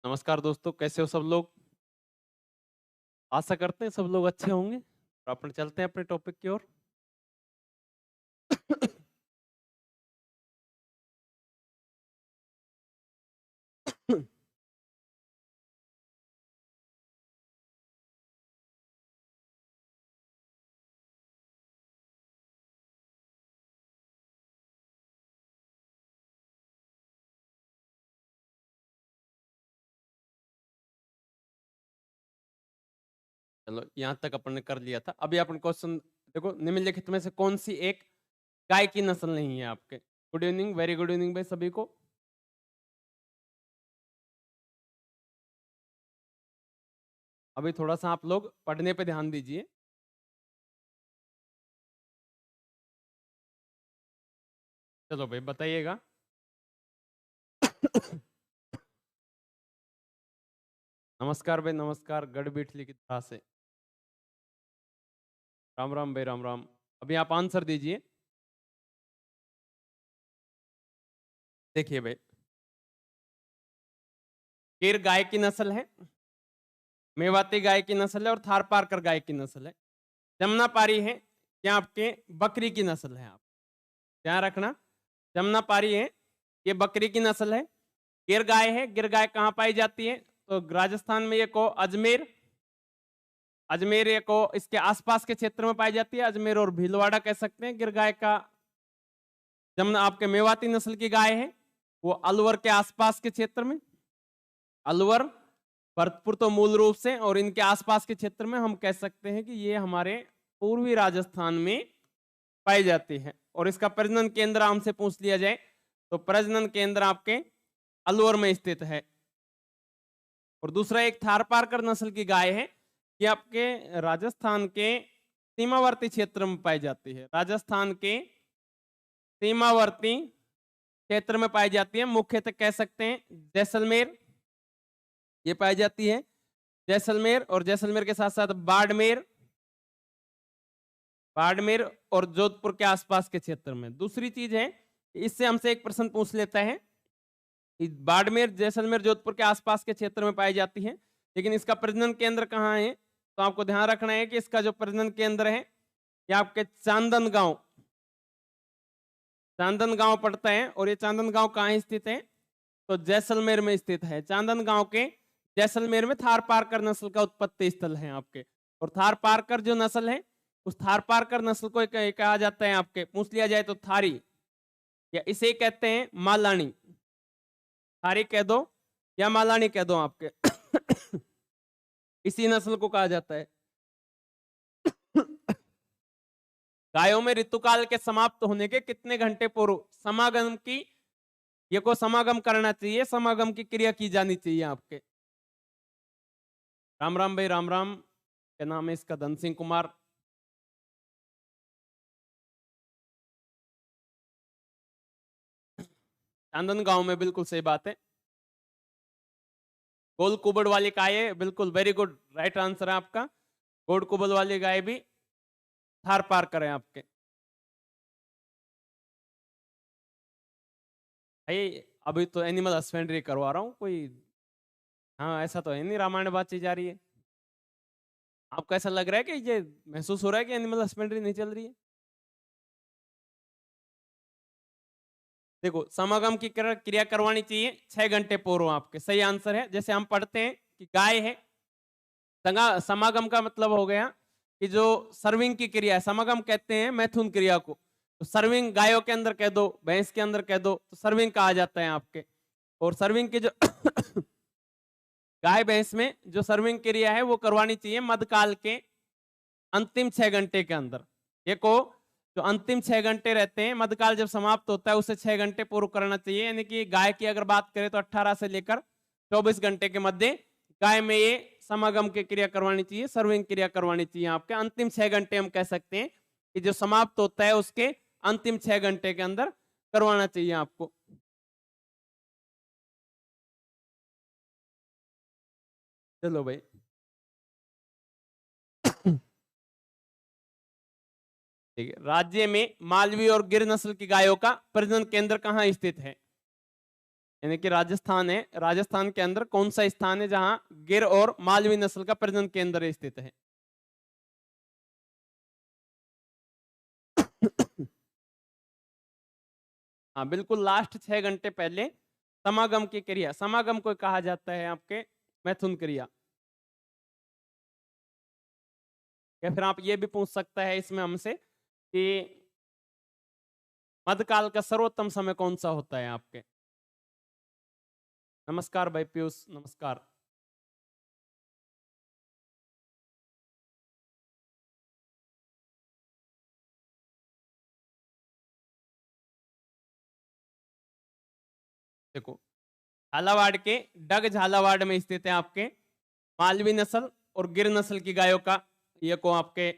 नमस्कार दोस्तों, कैसे हो सब लोग? आशा करते हैं सब लोग अच्छे होंगे। तो अपन चलते हैं अपने टॉपिक की ओर। चलो, यहाँ तक अपन ने कर लिया था। अभी अपन क्वेश्चन देखो, निम्नलिखित में से कौन सी एक गाय की नस्ल नहीं है आपके? Good evening, very good evening भाई सभी को। अभी थोड़ा सा आप लोग पढ़ने पे ध्यान दीजिए। चलो भाई बताइएगा। नमस्कार भाई, नमस्कार गढ़ बिठली की तरह से। राम राम भाई, राम राम। अभी आप आंसर दीजिए। देखिए भाई, गिर गाय की नस्ल है, मेवाती गाय की नस्ल है और थार पारकर गाय की नस्ल है। जमुना पारी है, क्या आपके बकरी की नस्ल है। आप ध्यान रखना, जमुना पारी है, ये बकरी की नस्ल है। गिर गाय है, गिर गाय कहाँ पाई जाती है? तो राजस्थान में ये को अजमेर, अजमेर ये को इसके आसपास के क्षेत्र में पाई जाती है। अजमेर और भीलवाड़ा कह सकते हैं। गिर गाय का जमुना आपके मेवाती नस्ल की गाय है, वो अलवर के आसपास के क्षेत्र में, अलवर भरतपुर तो मूल रूप से, और इनके आसपास के क्षेत्र में हम कह सकते हैं कि ये हमारे पूर्वी राजस्थान में पाई जाती है। और इसका प्रजनन केंद्र हमसे पूछ लिया जाए तो प्रजनन केंद्र आपके अलवर में स्थित है। और दूसरा एक थारपारकर नस्ल की गाय है, कि आपके राजस्थान के सीमावर्ती क्षेत्र में पाई जाती है। राजस्थान के सीमावर्ती क्षेत्र में पाई जाती है, मुख्यतः कह सकते हैं जैसलमेर ये पाई जाती है। जैसलमेर और जैसलमेर के साथ साथ बाड़मेर, बाड़मेर और जोधपुर के आसपास के क्षेत्र में। दूसरी चीज है, इससे हमसे एक प्रश्न पूछ लेता है कि बाड़मेर, जैसलमेर, जोधपुर के आसपास के क्षेत्र में पाई जाती है, लेकिन इसका प्रजनन केंद्र कहाँ है? तो आपको ध्यान रखना है कि इसका जो प्रजनन केंद्र है ये आपके चांदन गांव, चांदन गांव पड़ता है। और ये चांदन गांव कहाँ स्थित है? तो जैसलमेर में स्थित है। चांदन गांव के जैसलमेर में थार पारकर नस्ल का उत्पत्ति स्थल है आपके। और थार पारकर जो नस्ल है, उस थार पारकर नस्ल को कहा जाता है आपके, पूछ लिया जाए तो थारी, या इसे कहते हैं मालानी। थारी कह दो या मालानी कह दो आपके। इसी नस्ल को कहा जाता है। गायों में ऋतुकाल के समाप्त होने के कितने घंटे पूर्व समागम की, ये को समागम करना चाहिए, समागम की क्रिया की जानी चाहिए आपके? राम राम भाई, राम राम। क्या नाम है इसका? धन सिंह कुमार। चांदन गांव में, बिल्कुल सही बात है। गोल कुबड़ वाली गाय है, बिल्कुल वेरी गुड, राइट आंसर है आपका। गोल कुबड़ वाली गाय भी थार पार करें आपके भाई। अभी तो एनिमल हस्बेंड्री करवा रहा हूँ कोई। हाँ, ऐसा तो है नहीं रामायण बातचीत जा रही है। आपको ऐसा लग रहा है कि ये महसूस हो रहा है कि एनिमल हस्बेंड्री नहीं चल रही है? देखो, समागम की क्रिया करवानी चाहिए 6 घंटे पूर्व आपके, सही आंसर है। जैसे हम पढ़ते हैं कि गाय है, समागम का मतलब हो गया कि जो सर्विंग की क्रिया है, समागम कहते हैं मैथुन क्रिया को। तो सर्विंग गायों के अंदर कह दो, भैंस के अंदर कह दो, तो सर्विंग कहा जाता है आपके। और सर्विंग की जो गाय भैंस में जो सर्विंग क्रिया है वो करवानी चाहिए मध्यकाल के अंतिम 6 घंटे के अंदर। ये को जो अंतिम 6 घंटे रहते हैं, मध्यकाल जब समाप्त होता है उसे 6 घंटे पूर्व करना चाहिए। यानी कि गाय की अगर बात करें तो 18 से लेकर 24 घंटे के मध्य गाय में ये समागम की क्रिया करवानी चाहिए, सर्विंग क्रिया करवानी चाहिए आपके। अंतिम 6 घंटे हम कह सकते हैं कि जो समाप्त होता है उसके अंतिम 6 घंटे के अंदर करवाना चाहिए आपको। चलो भाई। ठीक है, राज्य में मालवी और गिर नस्ल की गायों का प्रजनन केंद्र कहाँ स्थित है? यानी कि राजस्थान है, राजस्थान के अंदर कौन सा स्थान है जहां गिर और मालवी नस्ल का प्रजनन केंद्र स्थित है? हाँ बिल्कुल, लास्ट 6 घंटे पहले समागम की क्रिया, समागम को कहा जाता है आपके मैथुन क्रिया। या फिर आप ये भी पूछ सकता है इसमें हमसे कि मध्यकाल का सर्वोत्तम समय कौन सा होता है आपके? नमस्कार भाई पीयूष, नमस्कार। देखो, झालावाड़ के डग झालावाड़ में स्थित है आपके मालवी नस्ल और गिर नस्ल की गायों का ये को आपके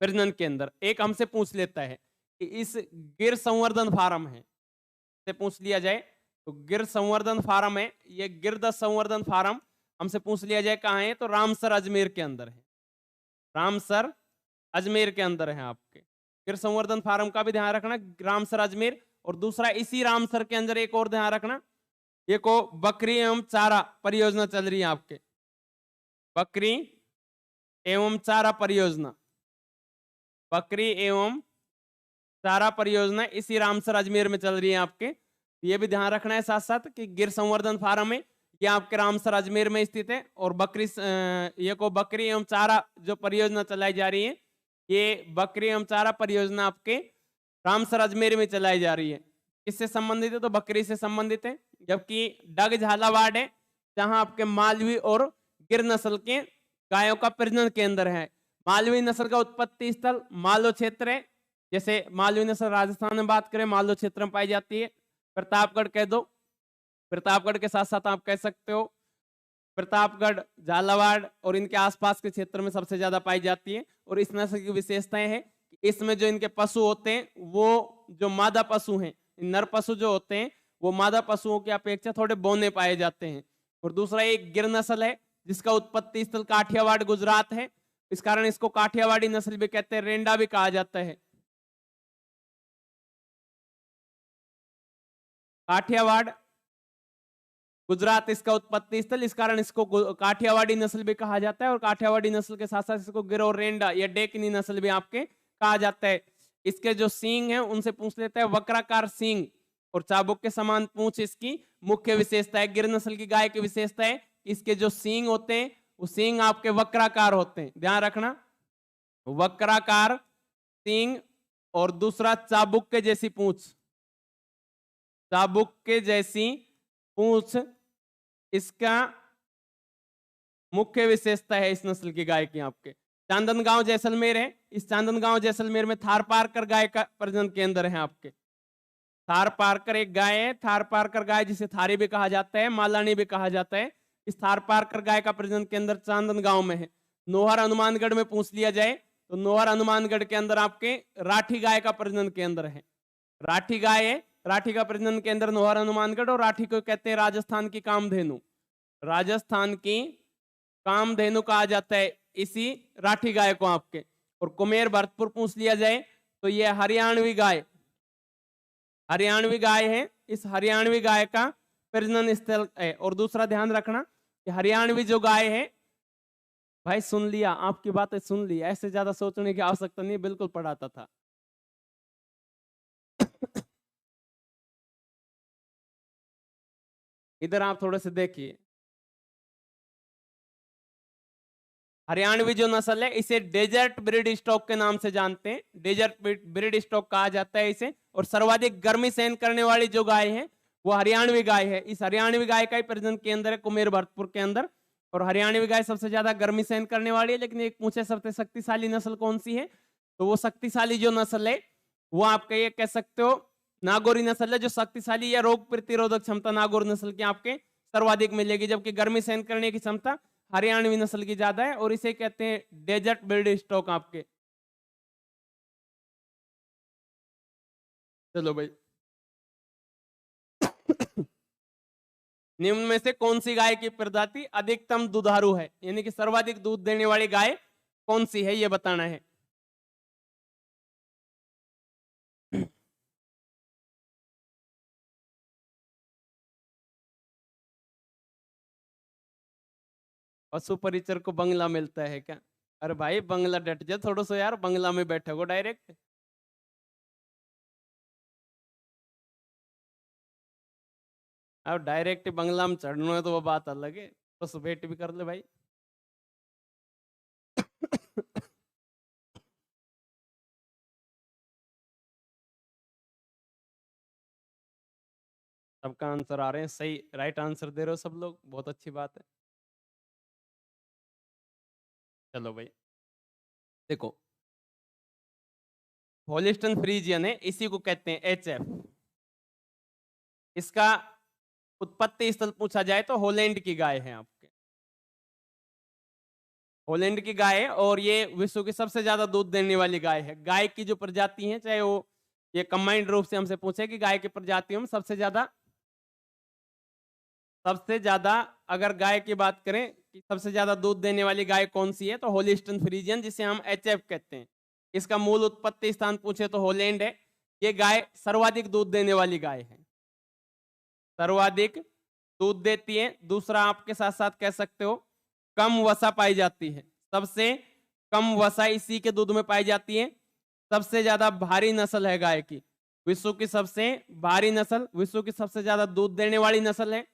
प्रजनन के अंदर। एक हमसे पूछ लेता है कि इस गिर संवर्धन फार्म है, से पूछ लिया जाए तो गिर संवर्धन फार्म है, ये गिरदत्त संवर्धन फार्म हमसे पूछ लिया जाए कहाँ है, तो रामसर अजमेर के अंदर है। रामसर अजमेर के अंदर है आपके। गिर संवर्धन फार्म का भी ध्यान रखना, रामसर अजमेर। और दूसरा इसी रामसर के अंदर एक और ध्यान रखना, ये को बकरी एवं चारा परियोजना चल रही है आपके, बकरी एवं चारा परियोजना, बकरी एवं चारा परियोजना इसी रामसर अजमेर में चल रही है आपके। ये भी ध्यान रखना है साथ साथ कि गिर संवर्धन फार्म है ये आपके रामसर अजमेर में स्थित है। और बकरी ये को बकरी एवं चारा जो परियोजना चलाई जा रही है, ये बकरी एवं चारा परियोजना आपके रामसर अजमेर में चलाई जा रही है। किससे संबंधित है? तो बकरी से संबंधित है। जबकि डग झालावाड़ है जहां आपके मालवी और गिर नस्ल के गायों का प्रजनन केंद्र है। मालवी नस्ल का उत्पत्ति स्थल मालो क्षेत्र है। जैसे मालवी नस्ल राजस्थान में बात करें, मालो क्षेत्र में पाई जाती है। प्रतापगढ़ कह दो, प्रतापगढ़ के साथ साथ आप कह सकते हो प्रतापगढ़, झालावाड़ और इनके आसपास के क्षेत्र में सबसे ज्यादा पाई जाती है। और इस नस्ल की विशेषताएं हैं कि इसमें जो इनके पशु होते हैं वो जो मादा पशु हैं, नर पशु जो होते हैं वो मादा पशुओं की अपेक्षा थोड़े बौने पाए जाते हैं। और दूसरा एक गिर नस्ल है जिसका उत्पत्ति स्थल काठियावाड़ गुजरात है, इस कारण इसको काठियावाड़ी नस्ल भी कहते हैं, रेंडा भी कहा जाता है। काठियावाड़ गुजरात इसका उत्पत्ति स्थल, इस कारण इसको काठियावाड़ी नस्ल भी कहा जाता है। और काठियावाड़ी नस्ल के साथ साथ इसको गिर और रेंडा या डेकनी नस्ल भी आपके कहा जाता है। इसके जो सींग हैं उनसे पूछ लेते हैं, वक्राकार सींग और चाबुक के समान पूंछ इसकी मुख्य विशेषता है। गिर नस्ल की गाय की विशेषता है इसके जो सींग होते हैं वो सींग आपके वक्राकार होते हैं, ध्यान रखना, वक्राकार सींग। और दूसरा चाबुक के जैसी पूंछ, चाबुक के जैसी पूंछ इसका मुख्य विशेषता है इस नस्ल की गाय की आपके। चांदनगांव जैसलमेर है, इस चांदनगांव जैसलमेर में थार पारकर गाय का प्रजनन केंद्र है आपके। थार पारकर एक गाय है, थार पारकर गाय जिसे थारी भी कहा जाता है, मालानी भी कहा जाता है। इस थार पारकर गाय का प्रजनन केंद्र चांदनगांव में है। नोहर हनुमानगढ़ में पूछ लिया जाए तो नोहर हनुमानगढ़ के अंदर आपके राठी गाय का प्रजनन केंद्र है। राठी गाय है, राठी का प्रजनन केंद्र नोहर हनुमानगढ़। और राठी को कहते हैं राजस्थान की कामधेनु, राजस्थान की कामधेनु कहा जाता है इसी राठी गाय को आपके। और कुमेर भरतपुर पूछ लिया जाए तो यह हरियाणवी गाय, हरियाणवी गाय है, इस हरियाणवी गाय का प्रजनन स्थल है। और दूसरा ध्यान रखना कि हरियाणवी जो गाय है, भाई सुन लिया, आपकी बातें सुन ली, ऐसे ज्यादा सोचने की आवश्यकता नहीं, बिल्कुल पढ़ाता था। इधर आप थोड़े से देखिए, हरियाणवी जो नस्ल है इसे डेजर्ट ब्रीड स्टॉक के नाम से जानते हैं, डेजर्ट ब्रीड स्टॉक कहा जाता है इसे। और सर्वाधिक गर्मी सहन करने वाली जो गाय है वो हरियाणवी गाय है। इस हरियाणवी गाय का ही प्रजनन केंद्र है कुमेर भरतपुर के अंदर। और हरियाणवी गाय सबसे ज्यादा गर्मी सहन करने वाली है। लेकिन एक पूछे सबसे शक्तिशाली नस्ल कौन सी है, तो वो शक्तिशाली जो नस्ल है वो आपका ये कह सकते हो नागौरी नस्ल है, जो शक्तिशाली या रोग प्रतिरोधक क्षमता नागौर नस्ल की आपके सर्वाधिक मिलेगी। जबकि गर्मी सहन करने की क्षमता हरियाणवी नस्ल की ज्यादा है। और इसे कहते हैं डेजर्ट ब्रीड स्टॉक आपके। चलो भाई, निम्न में से कौन सी गाय की प्रजाति अधिकतम दुधारू है, यानी कि सर्वाधिक दूध देने वाली गाय कौन सी है, यह बताना है। पशु परिचर को बंगला मिलता है क्या? अरे भाई बंगला डट जा थोड़ा सा यार, बंगला में बैठे हो डायरेक्ट। अब डायरेक्ट बंगला में चढ़ना है तो वो बात अलग है, तो वेट भी कर ले भाई। सबका आंसर आ रहे हैं सही, राइट आंसर दे रहे हो सब लोग, बहुत अच्छी बात है। चलो भाई देखो, होलिस्टन फ्रीजियन है, इसी को कहते हैं HF। इसका उत्पत्ति स्थल पूछा जाए तो हॉलैंड की गाय है आपके, हॉलैंड की गाय है, और ये विश्व की सबसे ज्यादा दूध देने वाली गाय है। गाय की जो प्रजाति है, चाहे वो ये कंबाइंड रूप से हमसे पूछे कि गाय की प्रजातियों में सबसे ज्यादा अगर गाय की बात करें कि सबसे ज्यादा दूध देने वाली गाय कौन सी है, तो होलिस्टन फ्रीजियन, जिसे हम HF कहते हैं। इसका मूल उत्पत्ति स्थान पूछे तो हॉलैंड है। ये गाय सर्वाधिक दूध देने वाली गाय है, सर्वाधिक दूध देती है। दूसरा आपके साथ साथ कह सकते हो कम वसा पाई जाती है, सबसे कम वसा इसी के दूध में पाई जाती है। सबसे ज्यादा भारी नस्ल है गाय की, विश्व की सबसे भारी नस्ल, विश्व की सबसे ज्यादा दूध देने वाली नस्ल है,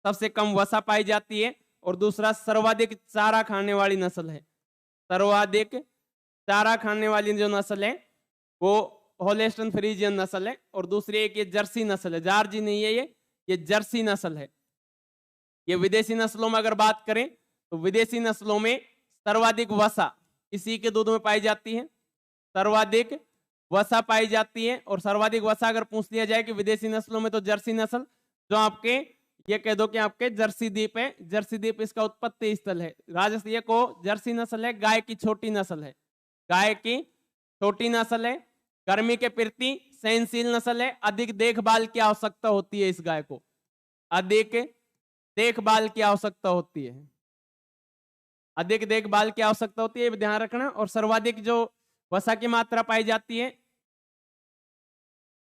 सबसे कम वसा पाई जाती है। और दूसरा सर्वाधिक चारा खाने वाली नस्ल है, सर्वाधिक चारा खाने वाली जो नस्ल है वो होलिस्टन फ्रीजियन नस्ल है। और दूसरी एक ये जर्सी नस्ल है, जार्जी नहीं है ये जर्सी नस्ल है। ये विदेशी नस्लों में अगर बात करें तो विदेशी नस्लों में सर्वाधिक वसा इसी के दूध में पाई जाती है, सर्वाधिक वसा पाई जाती है। और सर्वाधिक वसा अगर पूछ लिया जाए कि विदेशी नस्लों में, तो जर्सी नस्ल, जो आपके ये कह दो कि आपके जर्सी द्वीप है, जर्सी द्वीप इसका उत्पत्ति स्थल है। राजस्थान ये को जर्सी नस्ल है, गाय की छोटी नस्ल है, गाय की छोटी नस्ल है, गर्मी के प्रति सहनशील नस्ल है। अधिक देखभाल की आवश्यकता होती है इस गाय को, अधिक देखभाल की आवश्यकता होती है, अधिक देखभाल की आवश्यकता होती है, ध्यान रखना। और सर्वाधिक जो वसा की मात्रा पाई जाती है,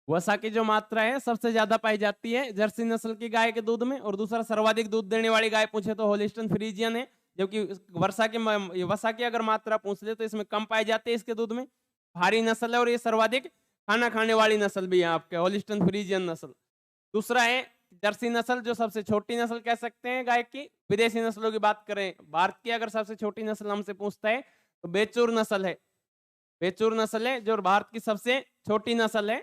वसा की जो मात्रा है सबसे ज्यादा पाई जाती है जर्सी नस्ल की गाय के दूध में। और दूसरा सर्वाधिक दूध देने वाली गाय पूछे तो होलिस्टन फ्रीजियन है, जबकि वसा की अगर मात्रा पूछ ले तो इसमें कम पाई जाती है इसके दूध में, भारी नस्ल है। और ये सर्वाधिक खाना खाने वाली नस्ल भी है आपके होलिस्टन फ्रीजियन नस्ल। दूसरा है जर्सी नस्ल, जो सबसे छोटी नस्ल कह सकते हैं गाय की। विदेशी नस्लों की बात करें, भारत की अगर सबसे छोटी नस्ल हमसे पूछता है तो बेचूर नस्ल है, बेचूर नस्ल है जो भारत की सबसे छोटी नस्ल है।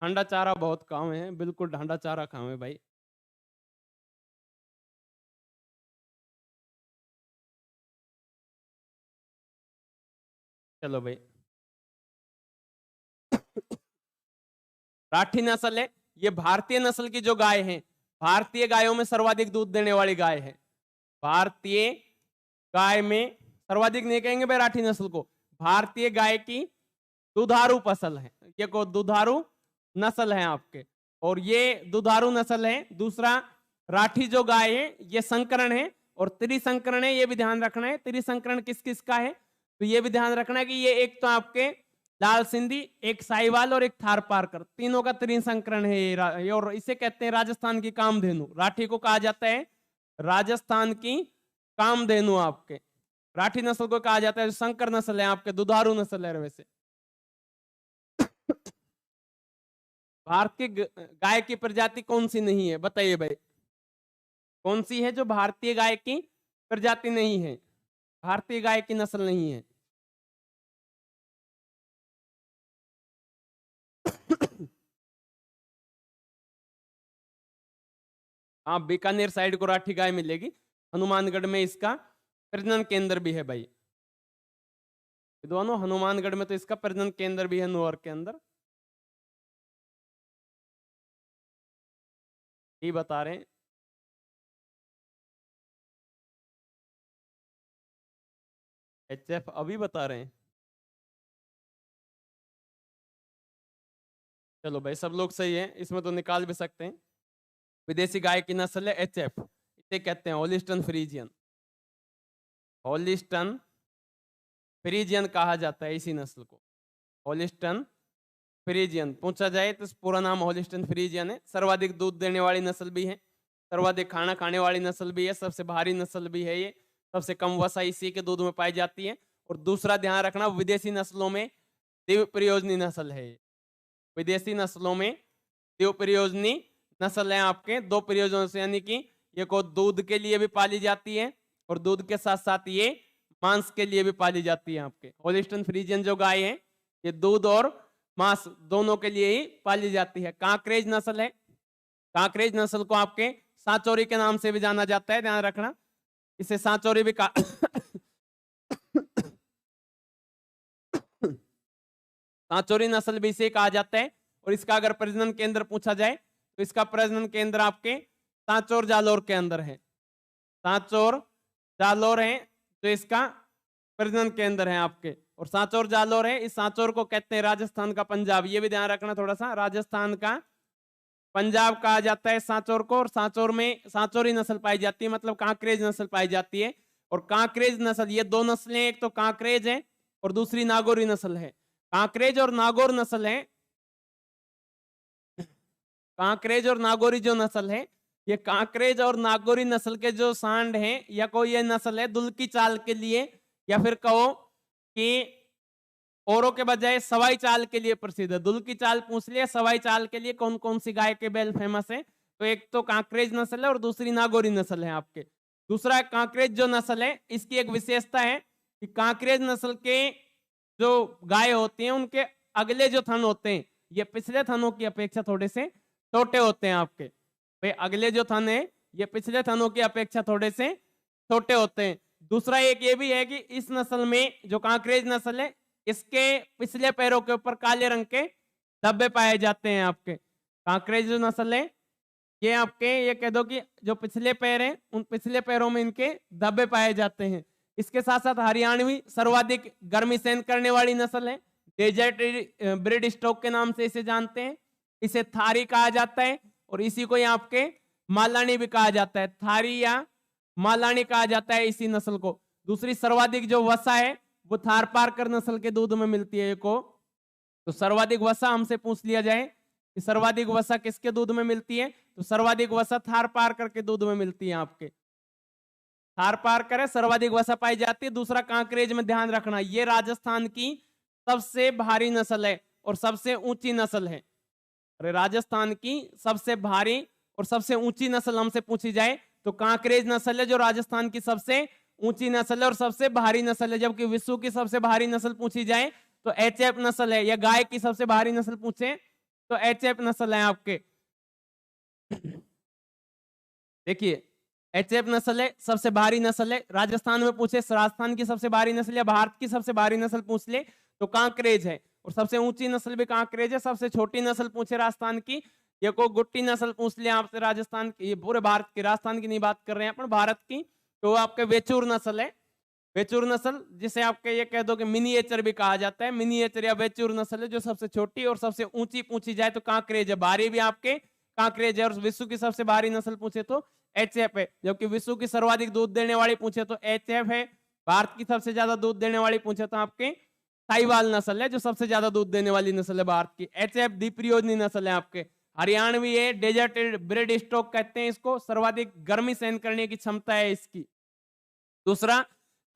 ठंडा चारा बहुत कम है, बिल्कुल ठंडा चारा खाओ भाई। चलो भाई, राठी नस्ल है, ये भारतीय नस्ल की जो गाय है, भारतीय गायों में सर्वाधिक दूध देने वाली गाय है। भारतीय गाय में सर्वाधिक नहीं कहेंगे भाई राठी नस्ल को, भारतीय गाय की दुधारू फसल है, ये को दुधारू नस्ल है आपके, और ये दुधारू नस्ल है। दूसरा राठी जो गाय है ये संकरण है और त्रिसंकरण है, ये भी ध्यान रखना है। त्रिसंकरण किस किस का है, तो ये भी ध्यान रखना है कि ये एक तो आपके लाल सिंधी, एक साहिवाल और एक थार पारकर, तीनों का त्रिसंकरण है ये। और इसे कहते हैं राजस्थान की कामधेनु, राठी को कहा जाता है राजस्थान की कामधेनु आपके। राठी नस्ल को कहा जाता है संकर नस्ल है आपके, दुधारू नस्ल है। वैसे भारत की गाय की प्रजाति कौन सी नहीं है, बताइए भाई, कौन सी है जो भारतीय गाय की प्रजाति नहीं है, भारतीय गाय की नस्ल नहीं है? हाँ, बीकानेर साइड को राठी गाय मिलेगी, हनुमानगढ़ में इसका प्रजनन केंद्र भी है भाई। दोनों हनुमानगढ़ में तो इसका प्रजनन केंद्र भी है, नुअर के अंदर ही बता रहे हैं। HF अभी बता रहे हैं। चलो भाई सब लोग सही है, इसमें तो निकाल भी सकते हैं। विदेशी गाय की नस्ल है HF, इसे कहते हैं होलिस्टन फ्रीजियन, होलिस्टन फ्रीजियन कहा जाता है इसी नस्ल को, होलिस्टन फ्रीजियन। पूछा जाए तो पूरा नाम होलिस्टन फ्रीजियन है, सर्वाधिक दूध देने वाली नस्ल भी है। सर्वाधिक खाना खाने वाली नस्ल भी है, सबसे भारी नस्ल भी है ये, सबसे कम वसा इसी के दूध में पाई जाती है। और दूसरा ध्यान रखना, विदेशी नस्लों में देव प्रयोजनी नस्ल है ये। विदेशी नस्लों में देव प्रयोजनी नस्ल है आपके, दो प्रयोजनों से, यानी कि ये को दूध के लिए भी पाली जाती है और दूध के साथ साथ ये मांस के लिए भी पाली जाती है आपके। होलिस्टन फ्रीजियन जो गाय है ये दूध और मांस दोनों के लिए ही पाली जाती है। कांकरेज नस्ल है, कांकरेज नस्ल को आपके सांचौरी के नाम से भी जाना जाता है, ध्यान रखना, इसे सांचौरी भी सांचौरी नस्ल भी इसे कहा जाता है। और इसका अगर प्रजनन केंद्र पूछा जाए तो इसका प्रजनन केंद्र आपके सांचौर जालोर के अंदर है, सांचौर जालोर है तो इसका प्रजनन केंद्र है आपके। और सांचौर जालोर है, इस सांचौर को कहते हैं राजस्थान का पंजाब, ये भी ध्यान रखना थोड़ा सा, राजस्थान का पंजाब कहा जाता है सांचौर को। और सांचौर में सांचौरी नस्ल पाई जाती है, मतलब कांकरेज नस्ल पाई जाती है। और कांकरेज नस्ल, ये दो नस्लें, एक तो कांकरेज है और दूसरी नागौरी नस्ल है। कांकरेज और नागौर नस्ल है, कांकरेज और नागौरी जो नस्ल है, ये कांकरेज और नागौरी नस्ल के जो सांड हैं या कोई ये नस्ल है दुल की चाल के लिए, या फिर कहो कि औरों के बजाय सवाई चाल के लिए प्रसिद्ध है। दुल की चाल पूछ लिया, सवाई चाल के लिए कौन कौन सी गाय के बैल फेमस है, तो एक तो कांकरेज नस्ल है और दूसरी नागौरी नस्ल है आपके। दूसरा कांकरेज जो नस्ल है, इसकी एक विशेषता है कि कांकरेज नस्ल के जो गाय होती हैं उनके अगले जो थन होते हैं ये पिछले थनों की अपेक्षा थोड़े से छोटे होते हैं आपके। भाई अगले जो थन है ये पिछले थनों की अपेक्षा थोड़े से छोटे होते हैं। दूसरा एक ये भी है कि इस नस्ल में जो कांकरेज नस्ल है इसके पिछले पैरों के ऊपर काले रंग के धब्बे पाए जाते हैं आपके। कांकरेज जो नस्ल है ये आपके, ये कह दो कि जो पिछले पैर हैं उन पिछले पैरों में इनके धब्बे पाए जाते हैं। इसके साथ साथ हरियाणवी सर्वाधिक गर्मी सहन करने वाली नस्ल है, डेजर्ट ब्रीड स्टॉक के नाम से इसे जानते हैं। इसे थारी कहा जाता है और इसी को यहाँ आपके मालानी भी कहा जाता है, थारी या मालानी कहा जाता है इसी नस्ल को। दूसरी सर्वाधिक जो वसा है वो थार पारकर नस्ल के दूध में मिलती है को। तो सर्वाधिक वसा हमसे पूछ लिया जाए कि सर्वाधिक वसा किसके दूध में मिलती है, तो सर्वाधिक वसा थार पारकर के दूध में मिलती है आपके। थार पारकर है, सर्वाधिक वसा पाई जाती है। दूसरा कांकरेज में ध्यान रखना, ये राजस्थान की सबसे भारी नस्ल है और सबसे ऊंची नस्ल है। अरे राजस्थान की सबसे भारी और सबसे ऊंची नस्ल हमसे पूछी जाए तो कांकरेज नस्ल है जो राजस्थान की सबसे ऊंची नस्ल है और सबसे भारी नस्ल है। जबकि विश्व की सबसे भारी नस्ल पूछी जाए तो एचएफ नस्ल है, या गाय की सबसे भारी नस्ल पूछे तो एचएफ नस्ल है आपके। देखिए एचएफ नस्ल है, सबसे भारी नस्ल है। राजस्थान में पूछे राजस्थान की सबसे भारी नस्ल या भारत की सबसे भारी नस्ल पूछ ले तो कांकरेज है, और सबसे ऊंची नस्ल भी कांकरेज है। सबसे छोटी नस्ल पूछे राजस्थान की, ये को गुट्टी नस्ल पूछ ले आपसे राजस्थान की, ये पूरे भारत की, राजस्थान की नहीं बात कर रहे हैं अपन, भारत की, तो आपके वेचूर नस्ल है। वेचूर नस्ल जिसे आपके ये कह दो कि मिनिएचर भी कहा जाता है, मिनिएचर या वेचूर नस्ल है जो सबसे छोटी और सबसे ऊंची पूछी जाए तो कांकरेज है। भारी भी आपके कांकरेज है। और विश्व की सबसे भारी नस्ल पूछे तो एचएफ है। जबकि विश्व की सर्वाधिक दूध देने वाली पूछे तो एचएफ है। भारत की सबसे ज्यादा दूध देने वाली पूछे तो आपके साहिवाल नस्ल है जो सबसे ज्यादा दूध देने वाली नस्ल है भारत की। एचएफ द्विप्रयोजनी नस्ल है आपके, हरियाणवी है, डेजर्ट ब्रीड स्टॉक कहते हैं इसको, सर्वाधिक गर्मी सहन करने की क्षमता है इसकी। दूसरा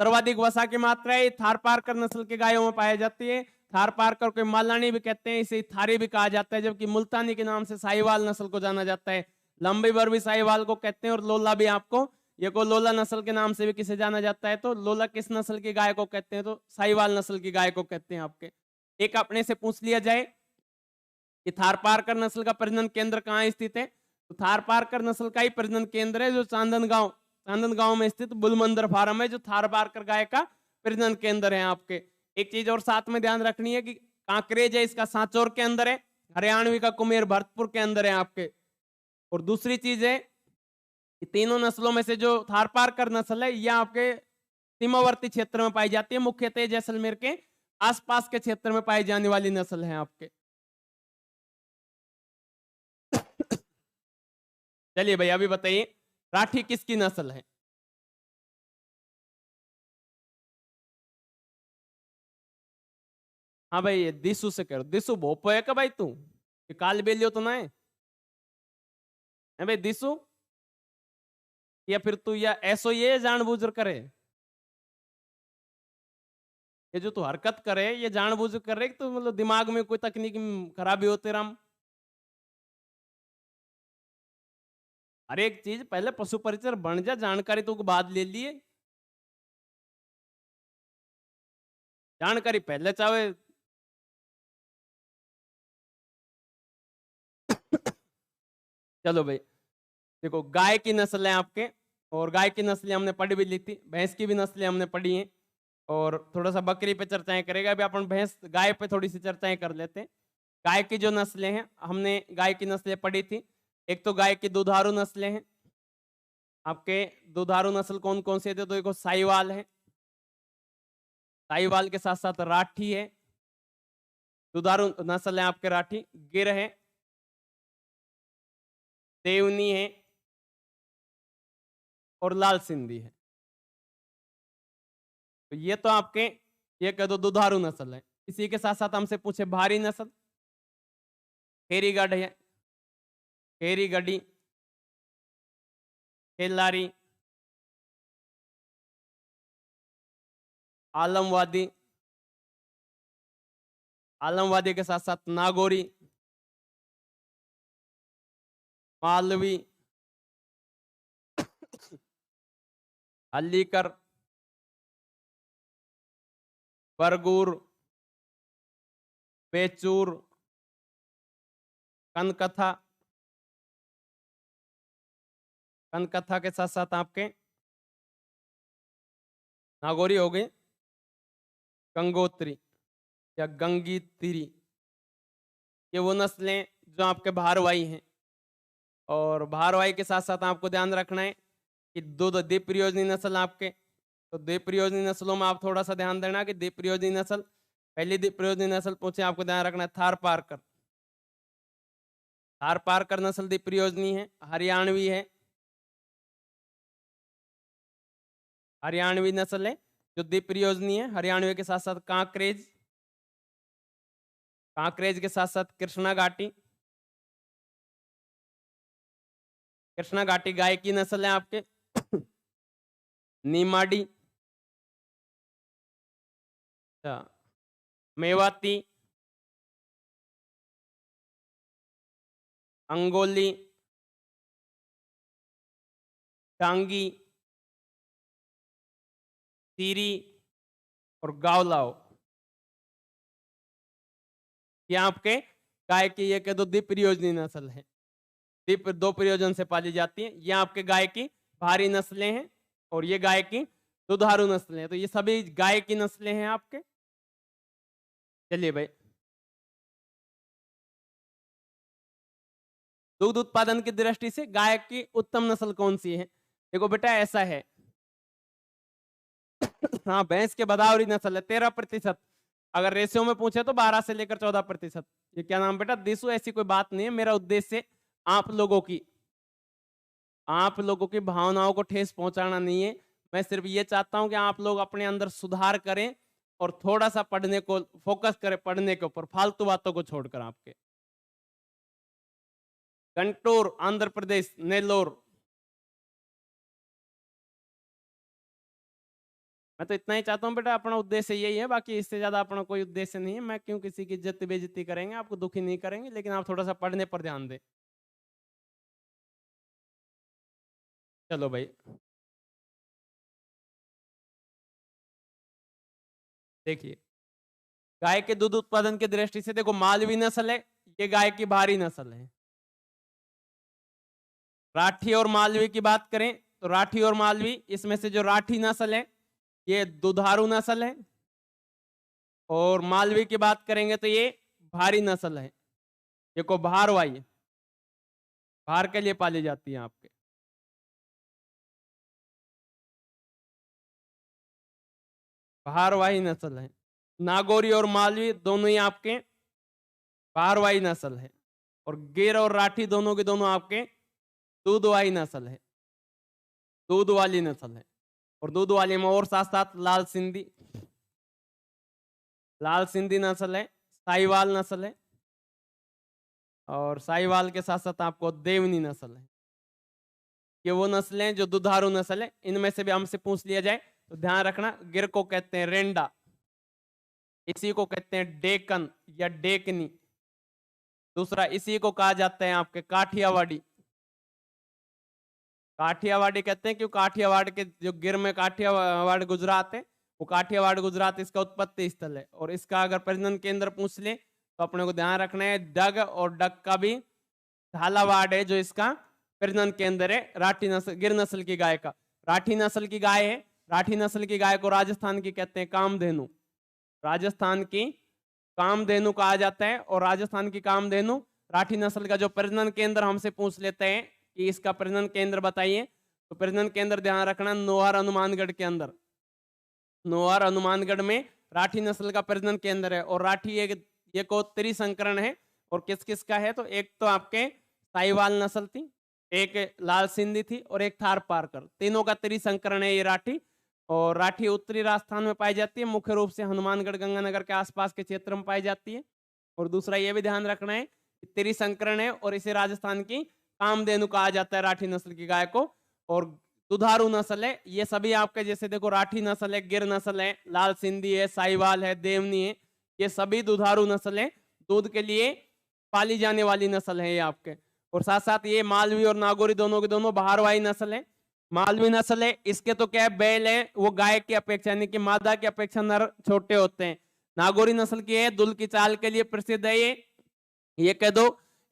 सर्वाधिक वसा की मात्रा है, थार पारकर नस्ल के गायों में पाई जाती है। थार पारकर को मालानी भी कहते हैं, इसे थारी भी कहा जाता है। जबकि मुल्तानी के नाम से साहिवाल नस्ल को जाना जाता है। लंबी बर भी साहिवाल को कहते हैं और लोला भी आपको, ये को लोला नस्ल के नाम से भी किसे जाना जाता है, तो लोला किस नस्ल की गाय को कहते हैं, तो साहिवाल नस्ल की गाय को कहते हैं आपके। एक अपने से पूछ लिया जाए कि थार पारकर नस्ल का प्रजनन केंद्र कहाँ स्थित है, तो थार पारकर नस्ल का ही प्रजनन केंद्र है जो चांदनगांव में स्थित बुलमंदर फार्म है, जो थार पारकर गाय का प्रजनन केंद्र है आपके। एक चीज और साथ में ध्यान रखनी है कि कांकरेज है इसका सांचौर के अंदर है, हरियाणवी का कुमेर भरतपुर के अंदर है आपके। और दूसरी चीज है कि तीनों नस्लों में से जो थार पारकर नस्ल है यह आपके सीमावर्ती क्षेत्र में पाई जाती है, मुख्यतः जैसलमेर के आसपास के क्षेत्र में पाई जाने वाली नस्ल है आपके। चलिए भाई अभी बताइए राठी किसकी नस्ल है। हाँ भाई ये दिसू से करो, दिसू भोपो है का भाई तू, काल बेलियो तो ना है भाई दिसू। या फिर तू या ऐसो ये जानबूझ करे? ये जो तू हरकत करे ये जानबूझ कर रहे कि तू मतलब दिमाग में कोई तकनीक खराबी हो तेरा में? हर एक चीज पहले पशु परिचर बन जा, जानकारी तू बाद ले लिए, जानकारी पहले चाहे। चलो भाई, देखो गाय की नस्ल है आपके, और गाय की नस्लें हमने पढ़ भी ली थी, भैंस की भी नस्लें हमने पढ़ी हैं, और थोड़ा सा बकरी पे चर्चाएं करेगा। अभी अपन भैंस गाय पे थोड़ी सी चर्चाएं कर लेते हैं। गाय की जो नस्लें हैं, हमने गाय की नस्लें पढ़ी थी। एक तो गाय की दुधारू नस्लें हैं आपके। दुधारू नस्ल कौन कौन से थे? तो देखो साहिवाल है, साहिवाल के साथ साथ राठी है, दुधारू नस्ल है आपके राठी। गिर है, देवनी है, और लाल सिंधी है। तो ये तो आपके, ये कह दो दुधारू नस्ल है। इसी के साथ साथ हमसे पूछे भारी नस्ल, खेरीगढ़ है, खेरीगढ़ी, खेलारी, आलमवादी, आलमवादी के साथ साथ नागौरी, मालवी, हल्लीकर, बरगूर, बेचूर, कनकथा, कनकथा के साथ साथ आपके नागौरी हो गई, गंगोत्री या गंगीतिरी। ये वो नस्लें जो आपके भारवाही हैं। और भारवाही के साथ साथ आपको ध्यान रखना है कि दो द्विप्रयोजनी नस्ल आपके। तो द्विप्रयोजनी नस्लों में आप थोड़ा सा ध्यान देना कि द्विप्रयोजनी नस्ल, पहली द्विप्रयोजनी नस्ल पूछे आपको ध्यान रखना है थार पारकर। थार पारकर नस्ल द्विप्रयोजनी है, हरियाणवी है, हरियाणवी नस्ल है जो द्विप्रयोजनी है। हरियाणवी के साथ साथ कांकरेज, कांकरेज के साथ साथ कृष्णा घाटी। कृष्णा घाटी गाय की नस्ल है आपके। नीमाड़ी, अच्छा, मेवाती, अंगोली, टांगी, सीरी और गावलाओ। ये आपके गाय की ये कह दो द्विप्रयोजनी नस्ल है, दो प्रयोजन से पाली जाती है। ये आपके गाय की भारी नस्लें हैं, और ये गाय की दुधारू नस्लें हैं। तो ये सभी गाय की नस्लें हैं आपके। चलिए भाई, दूध उत्पादन की दृष्टि से गाय की उत्तम नस्ल कौन सी है? देखो बेटा ऐसा है, हाँ भैंस के बदावरी नस्ल है 13%। अगर रेशियो में पूछे तो 12 से लेकर 14%। ये क्या नाम बेटा देसु, ऐसी कोई बात नहीं है। मेरा उद्देश्य आप लोगों की भावनाओं को ठेस पहुंचाना नहीं है। मैं सिर्फ ये चाहता हूं कि आप लोग अपने अंदर सुधार करें और थोड़ा सा पढ़ने को फोकस करें, पढ़ने के ऊपर, फालतू बातों को छोड़कर। आपके गंटूर आंध्र प्रदेश, नेल्लोर। मैं तो इतना ही चाहता हूँ बेटा, अपना उद्देश्य यही है, बाकी इससे ज्यादा अपना कोई उद्देश्य नहीं है। मैं क्यों किसी की इज्जत बेइज्जती करेंगे, आपको दुखी नहीं करेंगे, लेकिन आप थोड़ा सा पढ़ने पर ध्यान दें। चलो भाई, देखिए गाय के दूध उत्पादन की दृष्टि से देखो मालवी नस्ल है, ये गाय की भारी नस्ल है। राठी और मालवी की बात करें तो राठी और मालवी, इसमें से जो राठी नस्ल है ये दुधारू नस्ल है, और मालवी की बात करेंगे तो ये भारी नस्ल है। ये को भारवाही, भार के लिए पाली जाती है आपके। भारवाही नस्ल है। नागौरी और मालवी दोनों ही आपके भारवाही नस्ल है, और गिर और राठी दोनों के दोनों आपके दूधवाही नस्ल है, दूध वाली नस्ल है। और दूध वाली में और साथ साथ लाल सिंधी, लाल सिंधी नस्ल है, साहिवाल नस्ल है, और साहिवाल के साथ साथ आपको देवनी नस्ल है। ये वो नस्लें जो दुधारू नस्ल है, इनमें से भी हमसे पूछ लिया जाए तो ध्यान रखना, गिर को कहते हैं रेंडा, इसी को कहते हैं डेकन या डेकनी। दूसरा इसी को कहा जाता है आपके काठियावाड़ी। काठियावाड़ी कहते हैं क्यों, काठियावाड़ के जो गिर में काठियावाड़ गुजरात है, वो काठियावाड़ गुजरात इसका उत्पत्ति स्थल है। और इसका अगर प्रजनन केंद्र पूछ ले तो अपने को ध्यान रखना है डग, और डग का भी झालावाड़ है जो इसका प्रजनन केंद्र है। राठी नस्ल, गिर नस्ल की गाय का, राठी नस्ल की गाय है। राठी नस्ल की गाय को राजस्थान की कहते हैं कामधेनु, राजस्थान की कामधेनु कहा जाता है। और राजस्थान की कामधेनु राठी नस्ल का जो प्रजनन केंद्र हमसे पूछ लेते हैं कि इसका प्रजनन केंद्र बताइए, तो प्रजनन केंद्र ध्यान रखना नोहर हनुमानगढ़ के अंदर, नोहर हनुमानगढ़ में राठी नस्ल का प्रजनन केंद्र है। और राठी एक को त्रिसंकरण है, और किस किस का है, तो एक तो आपके साहिवाल नस्ल थी, एक लाल सिंधी थी, और एक थार पारकर, तीनों का त्रिसंकरण है ये राठी। और राठी उत्तरी राजस्थान में पाई जाती है, मुख्य रूप से हनुमानगढ़ गंगानगर के आसपास के क्षेत्र में पाई जाती है। और दूसरा ये भी ध्यान रखना है त्रिसंकरण है, और इसे राजस्थान की कामधेनु कहा जाता है राठी नस्ल की गाय को। और दुधारू नस्ल है ये सभी आपके, जैसे देखो राठी नस्ल है, गिर नस्ल है, लाल सिंधी है, साहिवाल है, देवनी है, ये सभी दुधारू नस्ल है, दूध के लिए पाली जाने वाली नस्ल है ये आपके। और साथ साथ ये मालवी और नागौरी दोनों के दोनों बहारवाही नस्ल है। मालवी नस्ल है, इसके तो क्या है, बैल है वो गाय की अपेक्षा यानी कि मादा की अपेक्षा नर छोटे होते हैं। नागौरी नस्ल की है, दुल की चाल के लिए प्रसिद्ध है ये कह दो।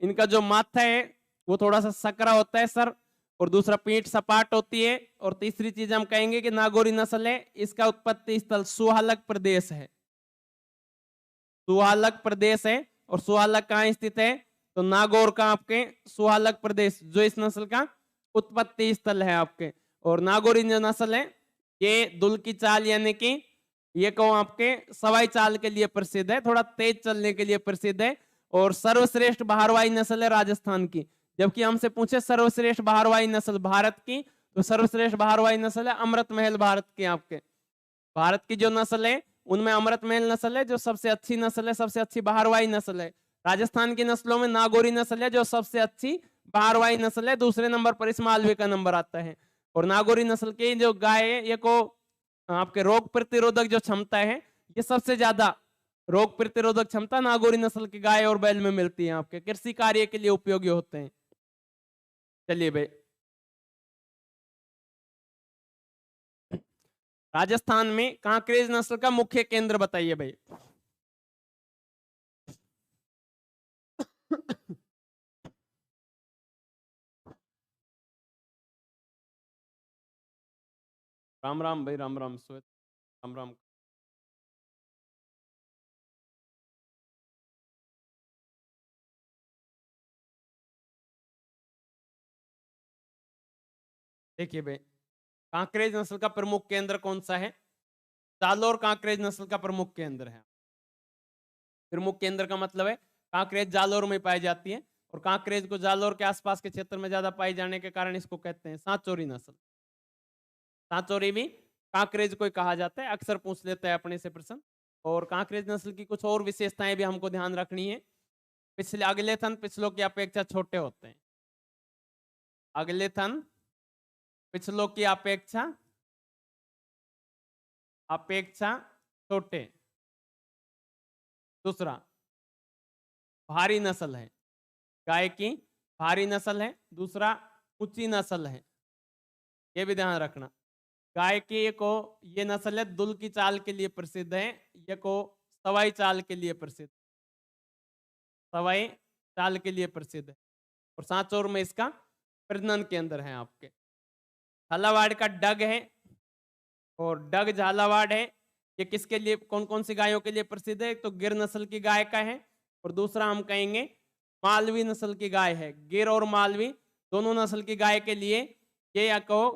इनका जो माथा है वो थोड़ा सा सकरा होता है सर, और दूसरा पीठ सपाट होती है। और तीसरी चीज हम कहेंगे कि नागौरी नस्ल है, इसका उत्पत्ति स्थल सुहालक प्रदेश है, सुहालक प्रदेश है। और सुहालक कहाँ स्थित है, तो नागौर का आपके सुहालक प्रदेश जो इस नस्ल का उत्पत्ति स्थल है आपके। और नागौरी जो नस्ल है ये दुल की चाल यानी कि ये कहो आपके सवाई चाल के लिए प्रसिद्ध है, थोड़ा तेज चलने के लिए प्रसिद्ध है। और सर्वश्रेष्ठ बहारवाही नस्ल है राजस्थान की। जबकि हमसे पूछे सर्वश्रेष्ठ बहारवाही नस्ल भारत की, तो सर्वश्रेष्ठ बहारवाही नस्ल है अमृत महल भारत की आपके। भारत की जो नस्ल है उनमें अमृत महल नस्ल है जो सबसे अच्छी नस्ल है, सबसे अच्छी बहारवाही नस्ल है। राजस्थान की नस्लों में नागौरी नस्ल है जो सबसे अच्छी बहारवाही नस्ल है, दूसरे नंबर पर इस मालवे का नंबर आता है। और नागौरी नस्ल की जो गाय है ये को आपके रोग प्रतिरोधक जो क्षमता है, ये सबसे ज्यादा रोग प्रतिरोधक क्षमता नागौरी नस्ल की गाय और बैल में मिलती है आपके, कृषि कार्य के लिए उपयोगी होते हैं। चलिए भाई, राजस्थान में कांकरेज नस्ल का मुख्य केंद्र बताइए भाई। राम राम भाई, राम राम श्वेत, राम राम। देखिए भाई, कांकरेज नस्ल का प्रमुख केंद्र कौन सा है, जालोर कांकरेज नस्ल का प्रमुख केंद्र है। प्रमुख केंद्र का मतलब है कांकरेज जालोर में पाई जाती है, और कांकरेज को जालोर के आसपास के क्षेत्र में ज्यादा पाई जाने के कारण इसको कहते हैं सांचोरी नस्ल। सांचोरी भी कांकरेज को कहा जाता है, अक्सर पूछ लेता है अपने से प्रश्न। और कांकरेज नस्ल की कुछ और विशेषताएं भी हमको ध्यान रखनी है। पिछले अगले थन पिछलों की अपेक्षा छोटे होते हैं, अगले थन पिछलों की अपेक्षा अपेक्षा छोटे। दूसरा भारी नस्ल है, गाय की भारी नस्ल है। दूसरा ऊंची नस्ल है, ये भी ध्यान रखना। गाय की को ये नस्ल है दुल की चाल के लिए प्रसिद्ध है, ये को सवाई चाल के लिए प्रसिद्ध, सवाई चाल के लिए प्रसिद्ध है। और सांचौर में इसका प्रजनन केंद्र है आपके। झालावाड़ का डग है, और डग झालावाड़ है, ये किसके लिए, कौन कौन सी गायों के लिए प्रसिद्ध है, तो गिर नस्ल की गाय का है। और दूसरा हम कहेंगे मालवी नस्ल की गाय है, गिर और मालवी दोनों नस्ल की गाय के लिए ये या कहो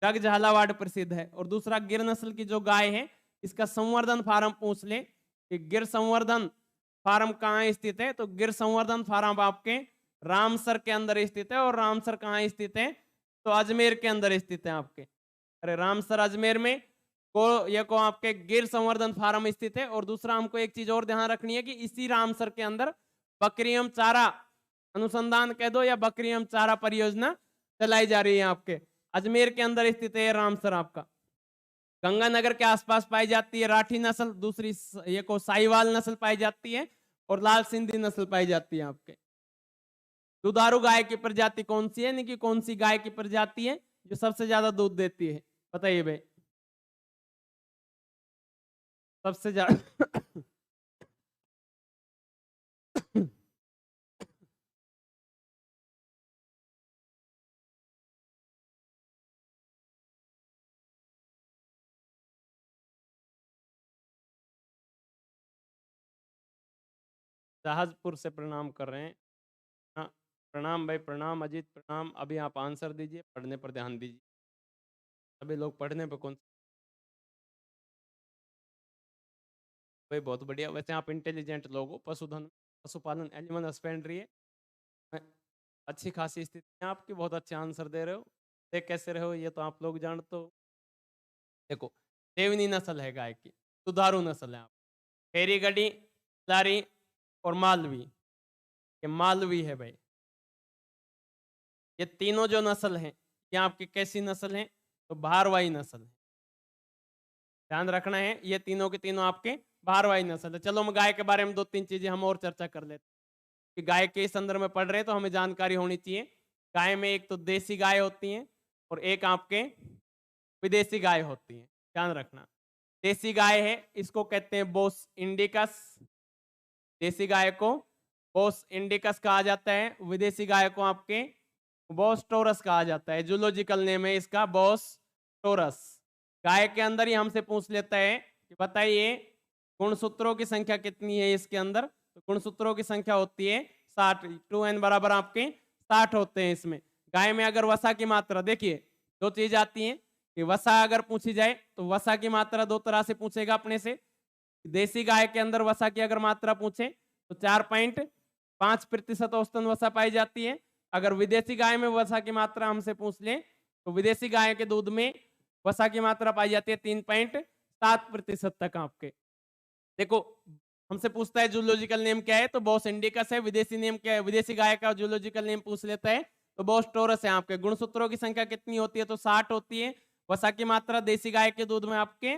डग झालावाड़ प्रसिद्ध है। और दूसरा गिर नस्ल की जो गाय है इसका संवर्धन फार्म पूछ ले कि गिर संवर्धन फार्म कहाँ स्थित है, तो गिर संवर्धन फार्म आपके रामसर के अंदर स्थित है। और रामसर कहाँ स्थित है, तो अजमेर के अंदर स्थित है आपके। अरे रामसर अजमेर में को ये को आपके गिर संवर्धन फार्म स्थित है। और दूसरा हमको एक चीज और ध्यान रखनी है कि इसी रामसर के अंदर बकरियम चारा अनुसंधान कह दो या बकरियम चारा परियोजना चलाई जा रही है आपके। अजमेर के अंदर स्थित है रामसर आपका। गंगानगर के आसपास पाई जाती है राठी नस्ल, दूसरी ये को साहिवाल नस्ल पाई जाती है और लाल सिंधी नस्ल पाई जाती है आपके। दुधारू गाय की प्रजाति कौन सी है, यानी कि कौन सी गाय की प्रजाति है जो सबसे ज्यादा दूध देती है, बताइए भाई। सबसे ज्यादा शाहजपुर से प्रणाम कर रहे हैं। हाँ, प्रणाम भाई, प्रणाम अजीत, प्रणाम। अभी आप आंसर दीजिए, पढ़ने पर ध्यान दीजिए। सभी लोग पढ़ने पर कौन भाई, बहुत बढ़िया। वैसे आप इंटेलिजेंट लोग हो। पशुधन, पशुपालन, एनिमल हस्बेंड्री है। अच्छी खासी स्थिति है आपकी, बहुत अच्छे आंसर दे रहे हो। देख कैसे रहे हो ये तो आप लोग जानते हो। देखो, देवनी नस्ल है गाय की, दुधारू नस्ल है आप। फेरीगढ़ी, लारी और मालवी। ये मालवी है भाई। ये तीनों जो नस्ल हैं ये आपकी कैसी नस्ल हैं, तो भारवाही नस्ल है। ध्यान रखना है, ये तीनों के तीनों आपके भारवाही नस्ल है। चलो हम गाय के बारे में दो तीन चीजें हम और चर्चा कर लेते हैं कि गाय के इस संदर्भ में पढ़ रहे हैं तो हमें जानकारी होनी चाहिए। गाय में एक तो देसी गाय होती है और एक आपके विदेशी गाय होती है। ध्यान रखना, देसी गाय है इसको कहते हैं बोस इंडिकस। देसी गाय को बोस इंडिकस कहा जाता है, विदेशी गाय को आपके बोस टोरस कहा जाता है। जूलॉजिकल नेम है इसका बोस टोरस। गाय के अंदर ही हमसे पूछ लेता है कि बताइए गुणसूत्रों की संख्या कितनी है इसके अंदर, तो गुणसूत्रों की संख्या होती है 60। 2n बराबर आपके 60 होते हैं इसमें। गाय में अगर वसा की मात्रा, देखिए दो चीज आती है कि वसा अगर पूछी जाए तो वसा की मात्रा दो तरह से पूछेगा अपने से। देसी गाय के अंदर वसा की अगर मात्रा पूछे तो 4.5% औसतन वसा पाई जाती है। अगर विदेशी गाय में वसा की मात्रा हमसे पूछ ले तो विदेशी गाय के दूध में वसा की मात्रा पाई जाती है 3.7% तक आपके। देखो, हमसे पूछता है जूलॉजिकल नेम क्या है, तो बॉस इंडिकस है। विदेशी नेम क्या है, विदेशी गाय का जूलॉजिकल नेम पूछ लेता है तो बॉस टोरस है आपके। गुणसूत्रों की संख्या कितनी होती है, तो 60 होती है। वसा की मात्रा देसी गाय के दूध में आपके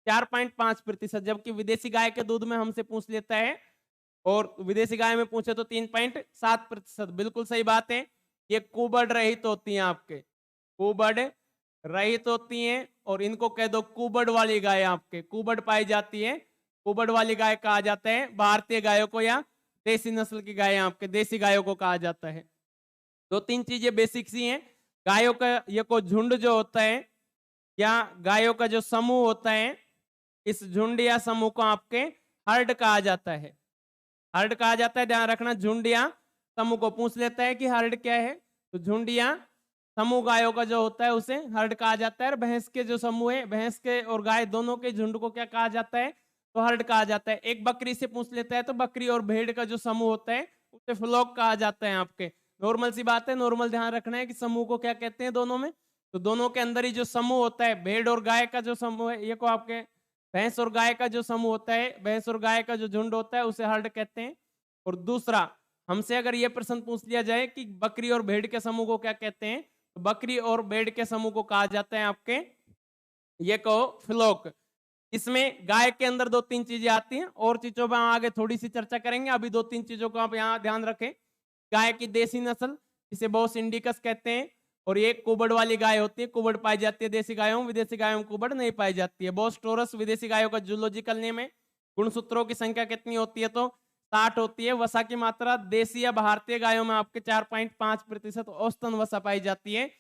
4.5%, जबकि विदेशी गाय के दूध में हमसे पूछ लेता है और विदेशी गाय में पूछे तो 3.7%। बिल्कुल सही बात है। ये कुबड़ रहित होती हैं आपके, कुबड़ रहित होती हैं और इनको कह दो कुबड़ वाली गाय। आपके कुबड़ पाई जाती है, कुबड़ वाली गाय कहा जाता है भारतीय गायों को या देसी नस्ल की गाय आपके देसी गायों को कहा जाता है। दो तीन चीजें बेसिक सी हैं। गायों का ये को झुंड जो होता है या गायों का जो समूह होता है, इस झुंड या समूह को आपके हर्ड कहा जाता है। हर्ड कहा जाता है, ध्यान रखना। झुंड या समूह को पूछ लेता है कि हर्ड क्या है, तो झुंड या समूह गायों का जो होता है उसे हर्ड कहा जाता है। और भैंस के जो समूह है, भैंस के और गाय दोनों के झुंड को क्या कहा जाता है, तो हर्ड कहा जाता है। एक बकरी से पूछ लेता है तो बकरी और भेड़ का जो समूह होता है उसे फ्लॉक कहा जाता है आपके। नॉर्मल सी बात है, नॉर्मल ध्यान रखना है कि समूह को क्या कहते हैं दोनों में, तो दोनों के अंदर ही जो समूह होता है, भेड़ और गाय का जो समूह है, ये को आपके भैंस और गाय का जो समूह होता है, भैंस और गाय का जो झुंड होता है उसे हर्ड कहते हैं। और दूसरा, हमसे अगर यह प्रश्न पूछ लिया जाए कि बकरी और भेड़ के समूह को क्या कहते हैं, तो बकरी और भेड़ के समूह को कहा जाता है आपके ये कहो फ्लोक। इसमें गाय के अंदर दो तीन चीजें आती हैं, और चीजों पर आगे थोड़ी सी चर्चा करेंगे। अभी दो तीन चीजों को आप यहाँ ध्यान रखें। गाय की देसी नस्ल, इसे बॉस इंडिकस कहते हैं, और ये कुबड़ वाली गाय होती है, कुबड़ पाई जाती है देसी गायों में, विदेशी गायों में कुबड़ नहीं पाई जाती है। बॉस टोरस विदेशी गायों का जूलॉजिकल नेम है। गुणसूत्रों की संख्या कितनी होती है, तो 60 होती है। वसा की मात्रा देसी या भारतीय गायों में आपके 4.5% औसतन वसा पाई जाती है,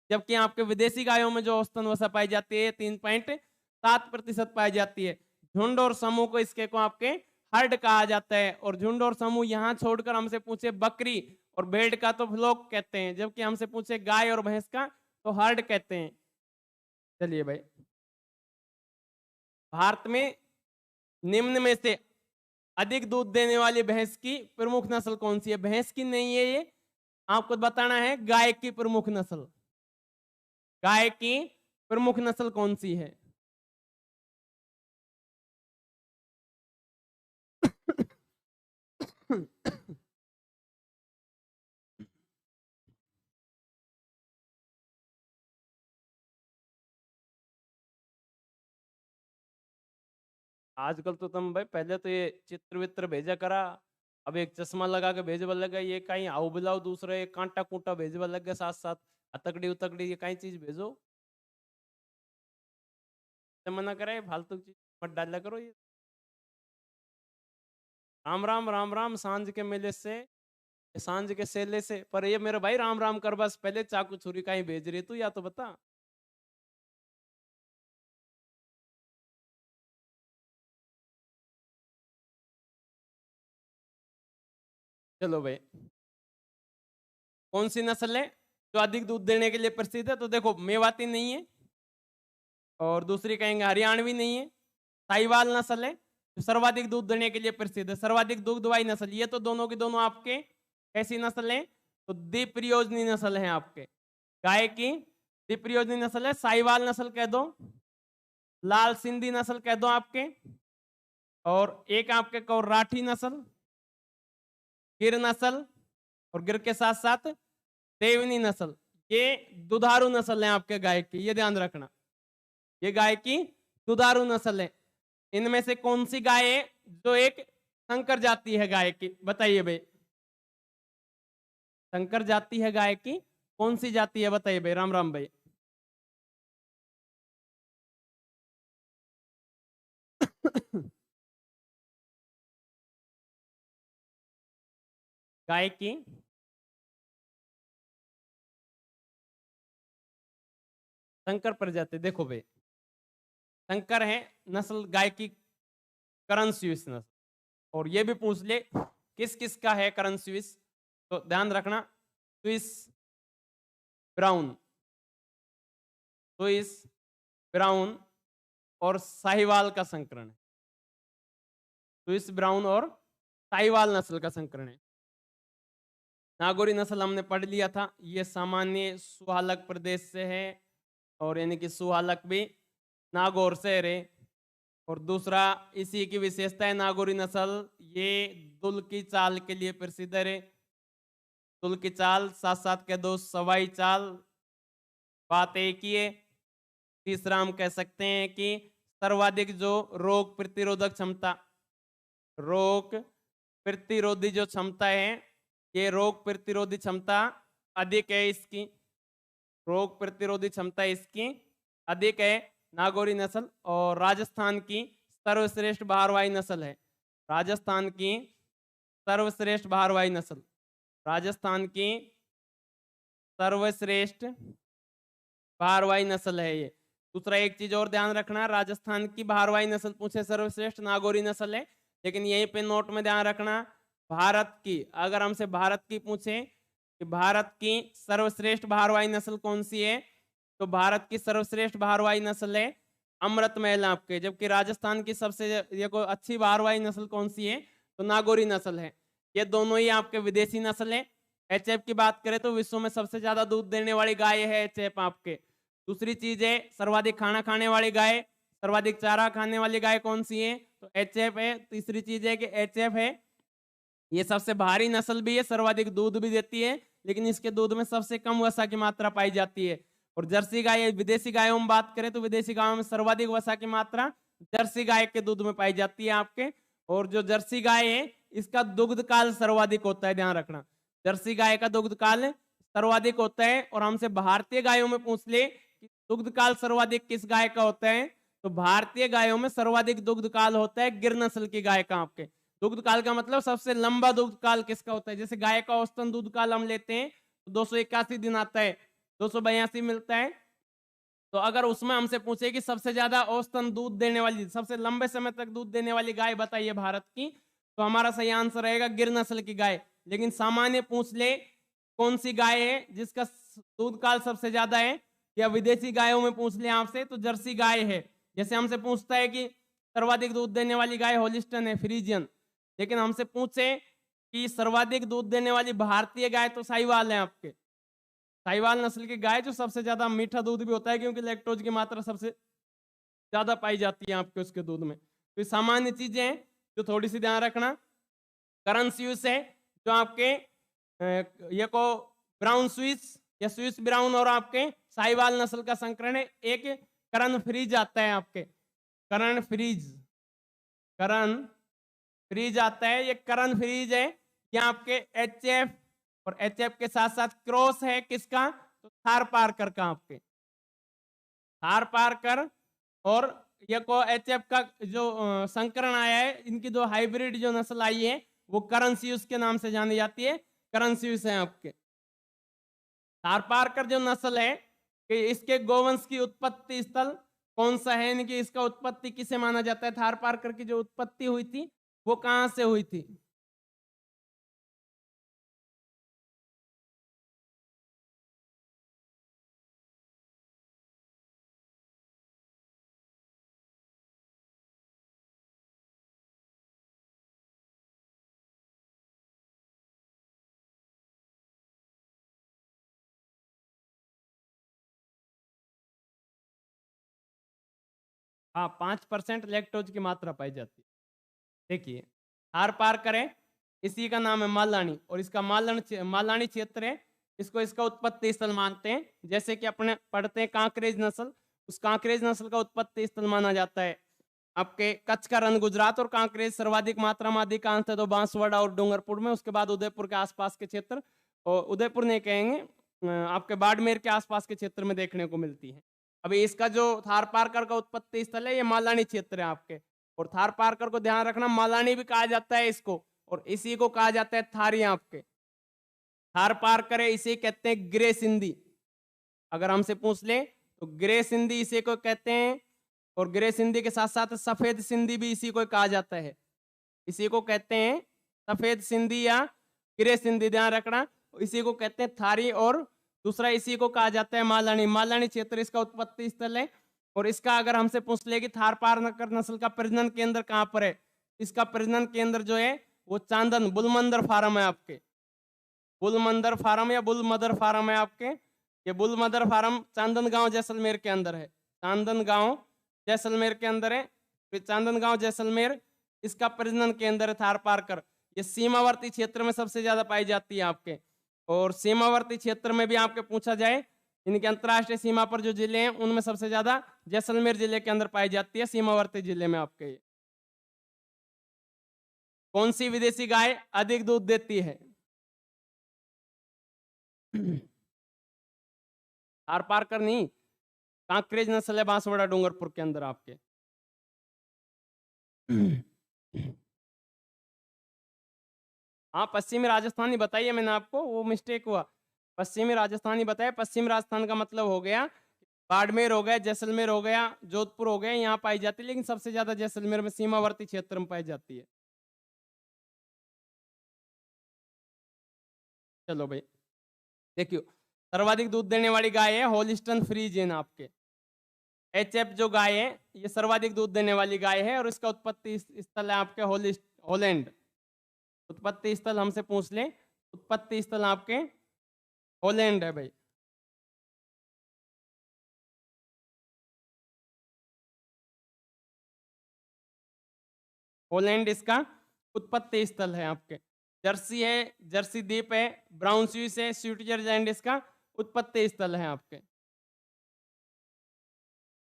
जबकि आपके विदेशी गायों में जो औसतन वसा पाई जाती है 3.7% पाई जाती है। झुंड और समूह को इसके को आपके हर्ड कहा जाता है। और झुंड और समूह यहाँ छोड़कर हमसे पूछे बकरी और भेड़ का तो फ्लोक कहते हैं, जबकि हमसे पूछे गाय और भैंस का तो हर्ड कहते हैं। चलिए भाई, भारत में निम्न में से अधिक दूध देने वाली भैंस की प्रमुख नस्ल कौन सी है। भैंस की नहीं है ये, आपको बताना है गाय की प्रमुख नस्ल। गाय की प्रमुख नस्ल कौन सी है। आजकल तो तुम भाई, पहले तो ये चित्र वित्र भेजा करा, अब एक चश्मा लगा के भेजवा लगा, ये कहीं आओ बुलाओ, दूसरा एक कांटा कूटा भेजवा लग गया साथ साथ, अतकड़ी उतकड़ी ये कहीं चीज भेजो। तो मना करे फालतू चीज मत डाला करो ये। राम राम राम राम सांझ के मेले से, सांझ के सेले से, पर ये मेरे भाई राम राम कर, बस पहले चाकू छुरी कहीं भेज रही तू, या तो बता। चलो भाई, कौन सी नस्ल है जो अधिक दूध देने के लिए प्रसिद्ध है? तो देखो, मेवाती नहीं है, और दूसरी कहेंगे हरियाणवी नहीं है, साहिवाल नस्ल है जो सर्वाधिक दूध देने के लिए प्रसिद्ध है, सर्वाधिक दूधवाई नस्ल। ये तो दोनों की दोनों आपके कैसी नस्ल है? तो दीप्रयोजनी नस्ल है आपके गाय की, दीप्रयोजनी नस्ल है। साहिवाल नस्ल कह दो, लाल सिंधी नस्ल कह दो आपके, और एक आपके को राठी नस्ल, गिर नस्ल, और गिर के साथ साथ देवनी नस्ल। ये दुधारू नस्ल है आपके गाय की, ये ध्यान रखना, ये गाय की दुधारू नस्ल है। इनमें से कौन सी गाय है जो एक संकर जाति है गाय की? बताइए भाई, संकर जाति है गाय की, कौन सी जाति है बताइए भाई, राम राम भाई। गाय की संकर प्रजाति, देखो भाई, संकर है नस्ल गाय की करण स्विस नस्ल। और ये भी पूछ ले किस किस का है करण स्विस, तो ध्यान रखना, स्विस ब्राउन, स्विस ब्राउन और साहिवाल का संकरण है, स्विस ब्राउन और साहिवाल नस्ल का संकरण है। नागौरी नस्ल हमने पढ़ लिया था, ये सामान्य सुहालक प्रदेश से है, और यानी कि सुहालक भी नागौर से है। और दूसरा इसी की विशेषता है नागौरी नस्ल, ये दुल की चाल के लिए प्रसिद्ध है। दुल की चाल साथ साथ कह दो सवाई चाल, बात एक ही है। तीसरा हम कह सकते हैं कि सर्वाधिक जो रोग प्रतिरोधक क्षमता, रोग प्रतिरोधी जो क्षमता है, ये रोग प्रतिरोधी क्षमता अधिक है इसकी, रोग प्रतिरोधी क्षमता इसकी अधिक है नागौरी नस्ल। और राजस्थान की सर्वश्रेष्ठ भारवाही नस्ल है, राजस्थान की सर्वश्रेष्ठ भारवाही नस्ल, राजस्थान की सर्वश्रेष्ठ भारवाही नस्ल है ये। दूसरा एक चीज और ध्यान रखना, राजस्थान की भारवाही नस्ल पूछे सर्वश्रेष्ठ नागौरी नस्ल है, लेकिन यहीं पे नोट में ध्यान रखना, भारत की अगर हमसे भारत की पूछे कि भारत की सर्वश्रेष्ठ भारवाही नस्ल कौन सी है, तो भारत की सर्वश्रेष्ठ भारवाही नस्ल है अमृत महल आपके। जबकि राजस्थान की सबसे ये को अच्छी भारवाही नस्ल कौन सी है, तो नागौरी नस्ल है। ये दोनों ही आपके विदेशी नस्ल है। एचएफ की बात करें तो विश्व में सबसे ज्यादा दूध देने वाली गाय है एचएफ आपके। दूसरी चीज है सर्वाधिक खाना खाने वाली गाय, सर्वाधिक चारा खाने वाली गाय कौन सी है, तो एचएफ है। तीसरी चीज है कि एचएफ है, ये सबसे भारी नस्ल भी है, सर्वाधिक दूध भी देती है, लेकिन इसके दूध में सबसे कम वसा की मात्रा पाई जाती है। और जर्सी गाय, विदेशी गायों में बात करें तो विदेशी गायों में सर्वाधिक वसा की मात्रा जर्सी गाय के दूध में पाई जाती है आपके। और जो जर्सी गाय है इसका दुग्ध काल सर्वाधिक होता है, ध्यान रखना, जर्सी गाय का दुग्ध काल सर्वाधिक होता है। और हमसे भारतीय गायों में पूछ ले कि दुग्ध काल सर्वाधिक किस गाय का होता है, तो भारतीय गायों में सर्वाधिक दुग्ध काल होता है गिर नस्ल की गाय का आपके। दुग्ध काल का मतलब सबसे लंबा दुग्ध काल किसका होता है, जैसे गाय का औसतन दूध काल हम लेते हैं तो 281 दिन आता है, 282 मिलता है। तो अगर उसमें हमसे पूछे कि सबसे ज्यादा औसतन दूध देने वाली, सबसे लंबे समय तक दूध देने वाली गाय बताइए भारत की, तो हमारा सही आंसर रहेगा गिर नस्ल की गाय। लेकिन सामान्य पूछ ले कौन सी गाय है जिसका दूध काल सबसे ज्यादा है, या विदेशी गायों में पूछ ले आपसे तो जर्सी गाय है। जैसे हमसे पूछता है कि सर्वाधिक दूध देने वाली गाय होलिस्टन है, फ्रीजियन, लेकिन हमसे पूछे कि सर्वाधिक दूध देने वाली भारतीय गाय, तो साहिवाल है आपके, साहिवाल नस्ल की गाय, जो सबसे ज्यादा मीठा दूध भी होता है क्योंकि लैक्टोज की मात्रा सबसे ज्यादा पाई जाती है आपके उसके दूध में। तो ये सामान्य चीजें हैं जो थोड़ी सी ध्यान रखना। करण स्विस है जो आपके ये को ब्राउन स्विस या स्विस ब्राउन और आपके साहिवाल नस्ल का संकरण है। एक करण फ्रीज आता है आपके, करण फ्रीज, करण फ्रीज आता है, ये करण फ्रीज है। ये आपके HF और HF के साथ साथ क्रॉस है किसका, तो थार पारकर का, आपके थार पारकर। और ये को HF का जो संकरण आया है, इनकी दो हाइब्रिड जो नस्ल आई है वो करनस्यूस के नाम से जानी जाती है, करनस्यूस है आपके। थार पारकर जो नस्ल है कि इसके गोवंश की उत्पत्ति स्थल कौन सा है, यानी कि इसका उत्पत्ति किसे माना जाता है, थार पारकर की जो उत्पत्ति हुई थी वो कहां से हुई थी। हाँ, 5% लैक्टोज की मात्रा पाई जाती है। देखिए थार पार करें, इसी का नाम है मालानी, और इसका मालानी क्षेत्र है, इसको इसका उत्पत्ति स्थल मानते हैं। जैसे कि अपने पढ़ते हैं कांकरेज नस्ल, उस कांकरेज नस्ल का उत्पत्ति स्थल माना जाता है आपके कच्छ का रण गुजरात, और कांकरेज सर्वाधिक मात्रा में अधिकांश है तो बांसवाड़ा और डूंगरपुर में, उसके बाद उदयपुर के आसपास के क्षेत्र, और उदयपुर नहीं कहेंगे, आपके बाड़मेर के आसपास के क्षेत्र में देखने को मिलती है। अभी इसका जो थार पारकर का उत्पत्ति स्थल है ये मालानी क्षेत्र है आपके। और थार पारकर को ध्यान रखना, मालानी भी कहा जाता है इसको, और इसी को कहा जाता है थारी आपके। थार पारकर है, इसे कहते हैं ग्रे सिंधी। अगर हमसे पूछ ले तो ग्रे सिंधी इसे को कहते हैं, और ग्रे सिंधी के साथ साथ सफेद सिंधी भी इसी को कहा जाता है, इसी को कहते हैं सफेद सिंधी या ग्रे सिंधी, ध्यान रखना। इसी को कहते हैं थारी, और दूसरा इसी को कहा जाता है मालानी। मालानी क्षेत्र इसका उत्पत्ति स्थल है। और इसका अगर हमसे पूछ ले कि थार पारकर नस्ल का प्रजनन केंद्र कहां पर है, इसका प्रजनन केंद्र जो है वो चांदन बुलमंदर फार्म है आपके। बुलमंदर फार्म या बुलमदर फार्म है आपके। ये बुलमदर फार्म चांदन गांव जैसलमेर के अंदर है, चांदन गांव जैसलमेर के अंदर है। फिर चांदन गांव जैसलमेर इसका प्रजनन केंद्र है थार पारकर। ये सीमावर्ती क्षेत्र में सबसे ज्यादा पाई जाती है आपके। और सीमावर्ती क्षेत्र में भी आपके पूछा जाए, इनके अंतरराष्ट्रीय सीमा पर जो जिले हैं उनमें सबसे ज्यादा जैसलमेर जिले के अंदर पाई जाती है, सीमावर्ती जिले में आपके। कौन सी विदेशी गाय अधिक दूध देती है? थार पारकर नहीं, कांकरेज नस्ल है बांसवाड़ा डूंगरपुर के अंदर आपके। हाँ, पश्चिमी राजस्थानी बताइए, मैंने आपको वो मिस्टेक हुआ, पश्चिमी राजस्थानी बताया। पश्चिमी राजस्थान का मतलब हो गया बाड़मेर हो गया, जैसलमेर हो गया, जोधपुर हो गया, यहाँ पाई जाती है, लेकिन सबसे ज्यादा जैसलमेर में सीमावर्ती क्षेत्र में पाई जाती है। चलो भाई देखियो, सर्वाधिक दूध देने वाली गाय है होलिस्टन फ्रीजियन आपके। HF जो गाय है ये सर्वाधिक दूध देने वाली गाय है, और इसका उत्पत्ति स्थल है आपके हॉलैंड। उत्पत्ति स्थल हमसे पूछ ले, उत्पत्ति स्थल आपके हॉलैंड है भाई। हॉलैंड इसका उत्पत्ति स्थल है आपके। जर्सी है, जर्सी द्वीप है, ब्राउन स्विस है, स्विट्जरलैंड इसका उत्पत्ति स्थल है आपके।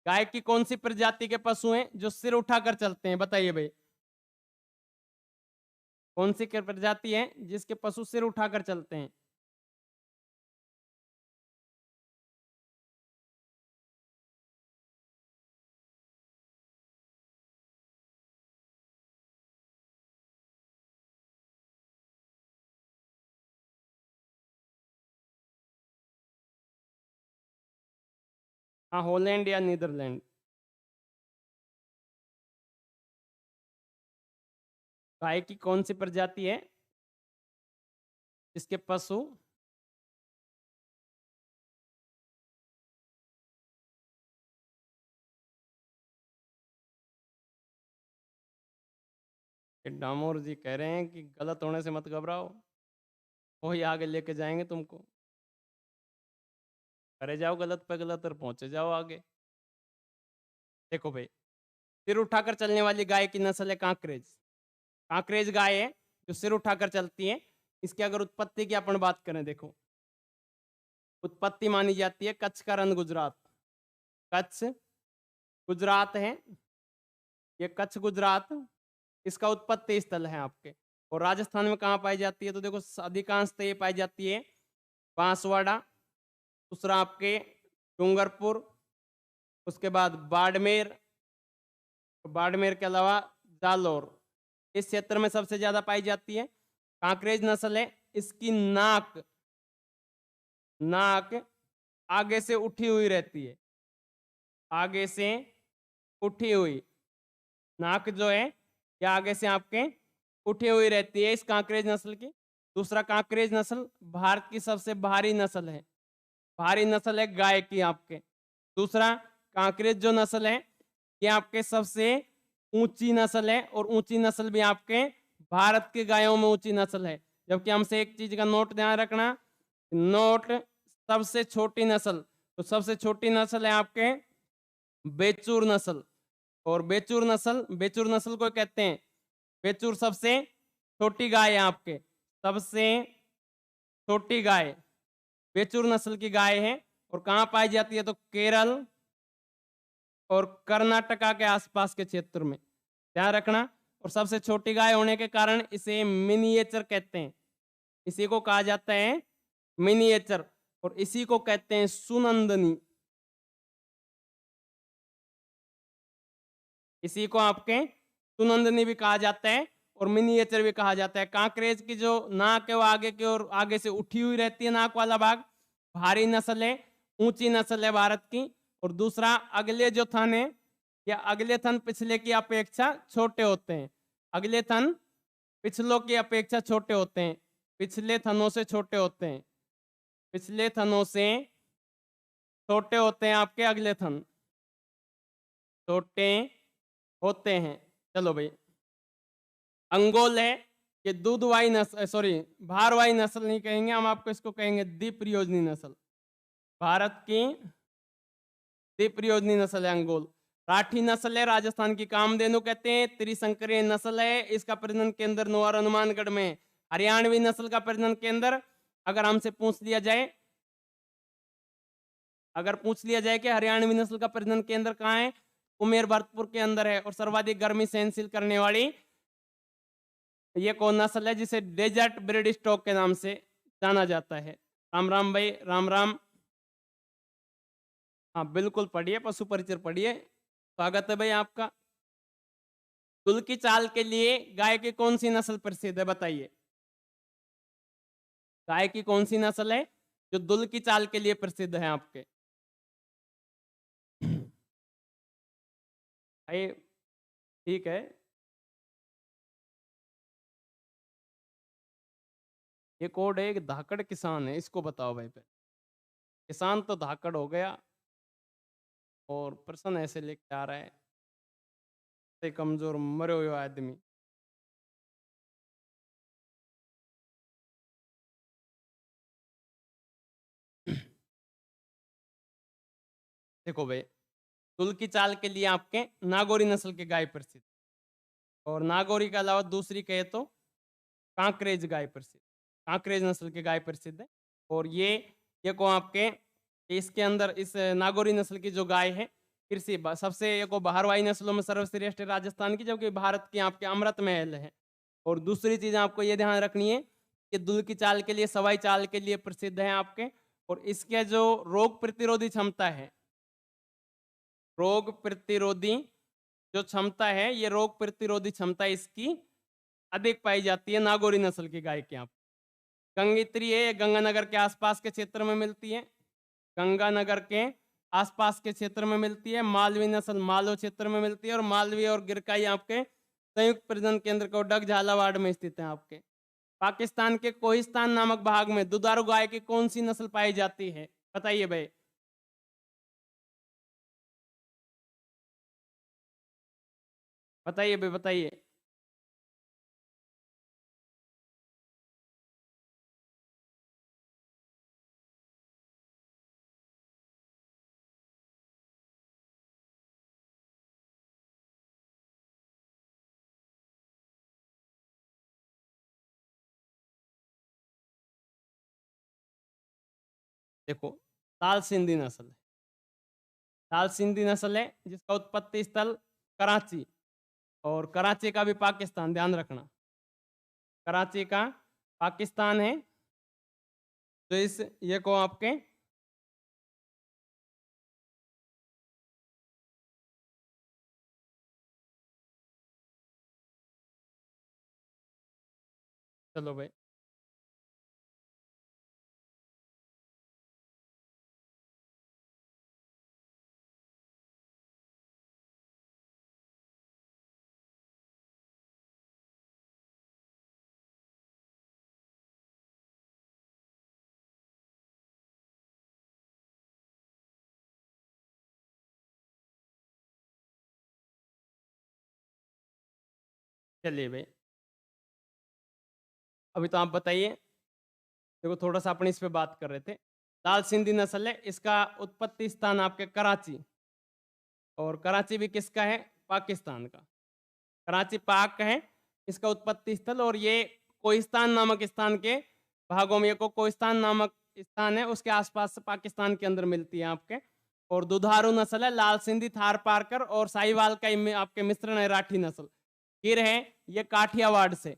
गाय की कौन सी प्रजाति के पशु हैं जो सिर उठाकर चलते हैं, बताइए भाई। कौन सी प्रजाति है जिसके पशु सिर उठाकर चलते हैं? हाँ, हॉलैंड या नीदरलैंड। गाय की कौन सी प्रजाति है जिसके पशु डामोर जी कह रहे हैं कि गलत होने से मत घबराओ, वही आगे लेके जाएंगे तुमको। करे जाओ गलत पे गलत और पहुंचे जाओ आगे। देखो भाई, सिर उठाकर चलने वाली गाय की नस्ल है कांकरेज। कांकरेज गाय है जो सिर उठाकर चलती है। इसकी अगर उत्पत्ति की अपन बात करें, देखो उत्पत्ति मानी जाती है कच्छ का रण गुजरात। कच्छ गुजरात है, ये कच्छ गुजरात इसका उत्पत्ति स्थल है आपके। और राजस्थान में कहाँ पाई जाती है, तो देखो अधिकांशतः ये पाई जाती है बांसवाड़ा, दूसरा आपके डूंगरपुर, उसके बाद बाड़मेर, बाड़मेर के अलावा जालौर, इस क्षेत्र में सबसे ज्यादा पाई जाती है। कांकरेज नस्ल है, इसकी नाक नाक आगे से उठी हुई रहती है, आगे से उठी हुई नाक जो है ये आगे से आपके उठी हुई रहती है इस कांकरेज नस्ल की। दूसरा कांकरेज नस्ल भारत की सबसे भारी नस्ल है, भारी नस्ल है गाय की आपके। दूसरा कांकरेज जो नस्ल है ये आपके सबसे ऊंची नस्ल है, और ऊंची नस्ल भी आपके भारत की गायों में ऊंची नस्ल है। जबकि हमसे एक चीज का नोट ध्यान रखना, नोट सबसे छोटी नस्ल, तो सबसे छोटी नस्ल है आपके बेचूर नस्ल। और बेचूर नस्ल को कहते हैं, बेचूर सबसे छोटी गाय है आपके, सबसे छोटी गाय बेचूर नस्ल की गाय है। और कहाँ पाई जाती है, तो केरल और कर्नाटका के आसपास के क्षेत्र में, ध्यान रखना। और सबसे छोटी गाय होने के कारण इसे मिनिएचर कहते हैं, इसी को कहा जाता है मिनिएचर, और इसी को कहते हैं सुनंदनी, इसी को आपके सुनंदनी भी कहा जाता है और मिनिएचर भी कहा जाता है। कांकरेज की जो नाक है वो आगे की ओर आगे से उठी हुई रहती है, नाक वाला भाग, भारी नस्ल है, ऊंची नस्ल है भारत की। और दूसरा अगले जो थन है या अगले थन पिछले की अपेक्षा छोटे होते हैं, अगले थन पिछलों की अपेक्षा छोटे होते हैं, पिछले थनों से छोटे होते हैं, पिछले थनों से छोटे होते हैं आपके अगले थन, छोटे होते हैं। चलो भाई, अंगोल है, ये दूधवाई नस्ल, सॉरी भारवाई नस्ल नहीं कहेंगे हम, आपको इसको कहेंगे दीप्रयोजनी नस्ल, भारत की दीप्रयोजनी नस्ल है अंगोल। राठी नस्ल है, राजस्थान की कामधेनु कहते हैं, त्रिशंकरीय नस्ल है, इसका प्रजनन केंद्र नोआर हनुमानगढ़ में। हरियाणवी नस्ल का प्रजनन केंद्र अगर हमसे पूछ लिया जाए, अगर पूछ लिया जाए कि हरियाणवी नस्ल का प्रजनन केंद्र कहाँ है, उमेर भरतपुर के अंदर है। और सर्वाधिक गर्मी सहनशील करने वाली ये कौन नस्ल है, जिसे डेजर्ट ब्रीड स्टॉक के नाम से जाना जाता है। राम राम भाई, राम राम। हाँ बिल्कुल पढ़िए, पशु परिचय पढ़िए, स्वागत है भाई आपका। दुल की चाल के लिए गाय की कौन सी नस्ल प्रसिद्ध है, बताइए। गाय की कौन सी नस्ल है जो दुल की चाल के लिए प्रसिद्ध है आपके? भाई ठीक है, ये कोड है, एक धाकड़ किसान है, इसको बताओ भाई पे। किसान तो धाकड़ हो गया, और प्रश्न ऐसे लेके आ रहा है, से कमजोर मरे हुए आदमी। देखो भाई, दुल की चाल के लिए आपके नागौरी नस्ल के गाय प्रसिद्ध, और नागौरी के अलावा दूसरी कहे तो कांकरेज गाय प्रसिद्ध, कांकरेज नस्ल के गाय प्रसिद्ध है। और ये को आपके इसके अंदर इस नागौरी नस्ल की जो गाय है कृषि सबसे ये को बहारवाई नस्लों में सर्वश्रेष्ठ है राजस्थान की, जबकि भारत की आपके अमृत महल है। और दूसरी चीज आपको ये ध्यान रखनी है कि दूध की चाल के लिए, सवाई चाल के लिए प्रसिद्ध है आपके। और इसके जो रोग प्रतिरोधी क्षमता है, रोग प्रतिरोधी जो क्षमता है, ये रोग प्रतिरोधी क्षमता इसकी अधिक पाई जाती है नागौरी नस्ल की गाय के। आप गंगोत्री है, ये गंगानगर के आसपास के क्षेत्र में मिलती है, गंगानगर के आसपास के क्षेत्र में मिलती है। मालवी नस्ल मालव क्षेत्र में मिलती है, और मालवी और गिरकाई आपके संयुक्त प्रजनन केंद्र को डग झालावाड़ में स्थित है आपके। पाकिस्तान के कोहिस्तान नामक भाग में दुधारू गाय की कौन सी नस्ल पाई जाती है, बताइए भाई। बताइए भाई, बताइए। देखो, लाल सिंधी नस्ल है, लाल सिंधी नस्ल है जिसका उत्पत्ति स्थल कराची, और कराची का भी पाकिस्तान, ध्यान रखना, कराची का पाकिस्तान है। तो इस ये को आपके चलो भाई, चलिए भाई, अभी तो आप बताइए। देखो थोड़ा सा अपने इस पे बात कर रहे थे। लाल सिंधी नस्ल है, इसका उत्पत्ति स्थान आपके कराची, और कराची भी किसका है? पाकिस्तान का। कराची पाक का है इसका उत्पत्ति स्थल, और ये कोहिस्तान नामक स्थान के भागों में, ये कोहिस्तान नामक स्थान है उसके आसपास से पाकिस्तान के अंदर मिलती है आपके। और दुधारू नस्ल है, लाल सिंधी, थार पारकर और साहिवाल का आपके मिश्रण है, राठी नस्ल। फिर है ये काठियावाड़ से,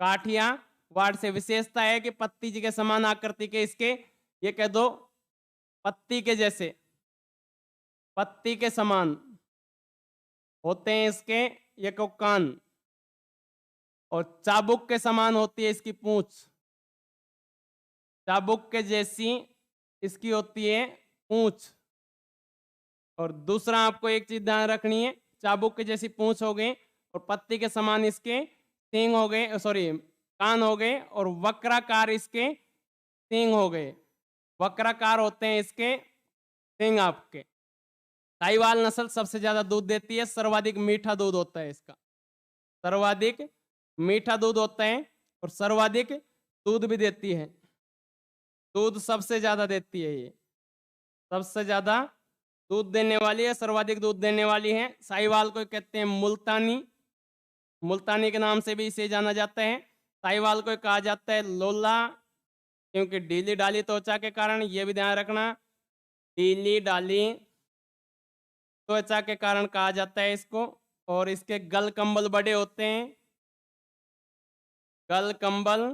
काठियावाड़ से विशेषता है कि पत्ती जी के समान आकृति के इसके, ये कह दो पत्ती के जैसे, पत्ती के समान होते हैं इसके ये को कान, और चाबुक के समान होती है इसकी पूंछ, चाबुक के जैसी इसकी होती है पूंछ। और दूसरा आपको एक चीज ध्यान रखनी है, चाबुक के जैसी पूंछ हो गई और पत्ती के समान इसके सींग हो गए, सॉरी कान हो गए, और वक्राकार इसके सींग हो गए, वक्राकार होते हैं इसके सींग आपके। साहिवाल नस्ल सबसे ज्यादा दूध देती है, सर्वाधिक मीठा दूध होता है इसका, सर्वाधिक मीठा दूध होता है, और सर्वाधिक दूध भी देती है, दूध सबसे ज्यादा देती है ये, सबसे ज्यादा दूध देने वाली है, सर्वाधिक दूध देने वाली है। साहिवाल को कहते हैं मुल्तानी, मुल्तानी के नाम से भी इसे जाना जाता है। साहिवाल को कहा जाता है लोला, क्योंकि ढीली डाली त्वचा के कारण, ये भी ध्यान रखना, ढीली डाली त्वचा के कारण कहा जाता है इसको। और इसके गल कंबल बड़े होते हैं, गल कंबल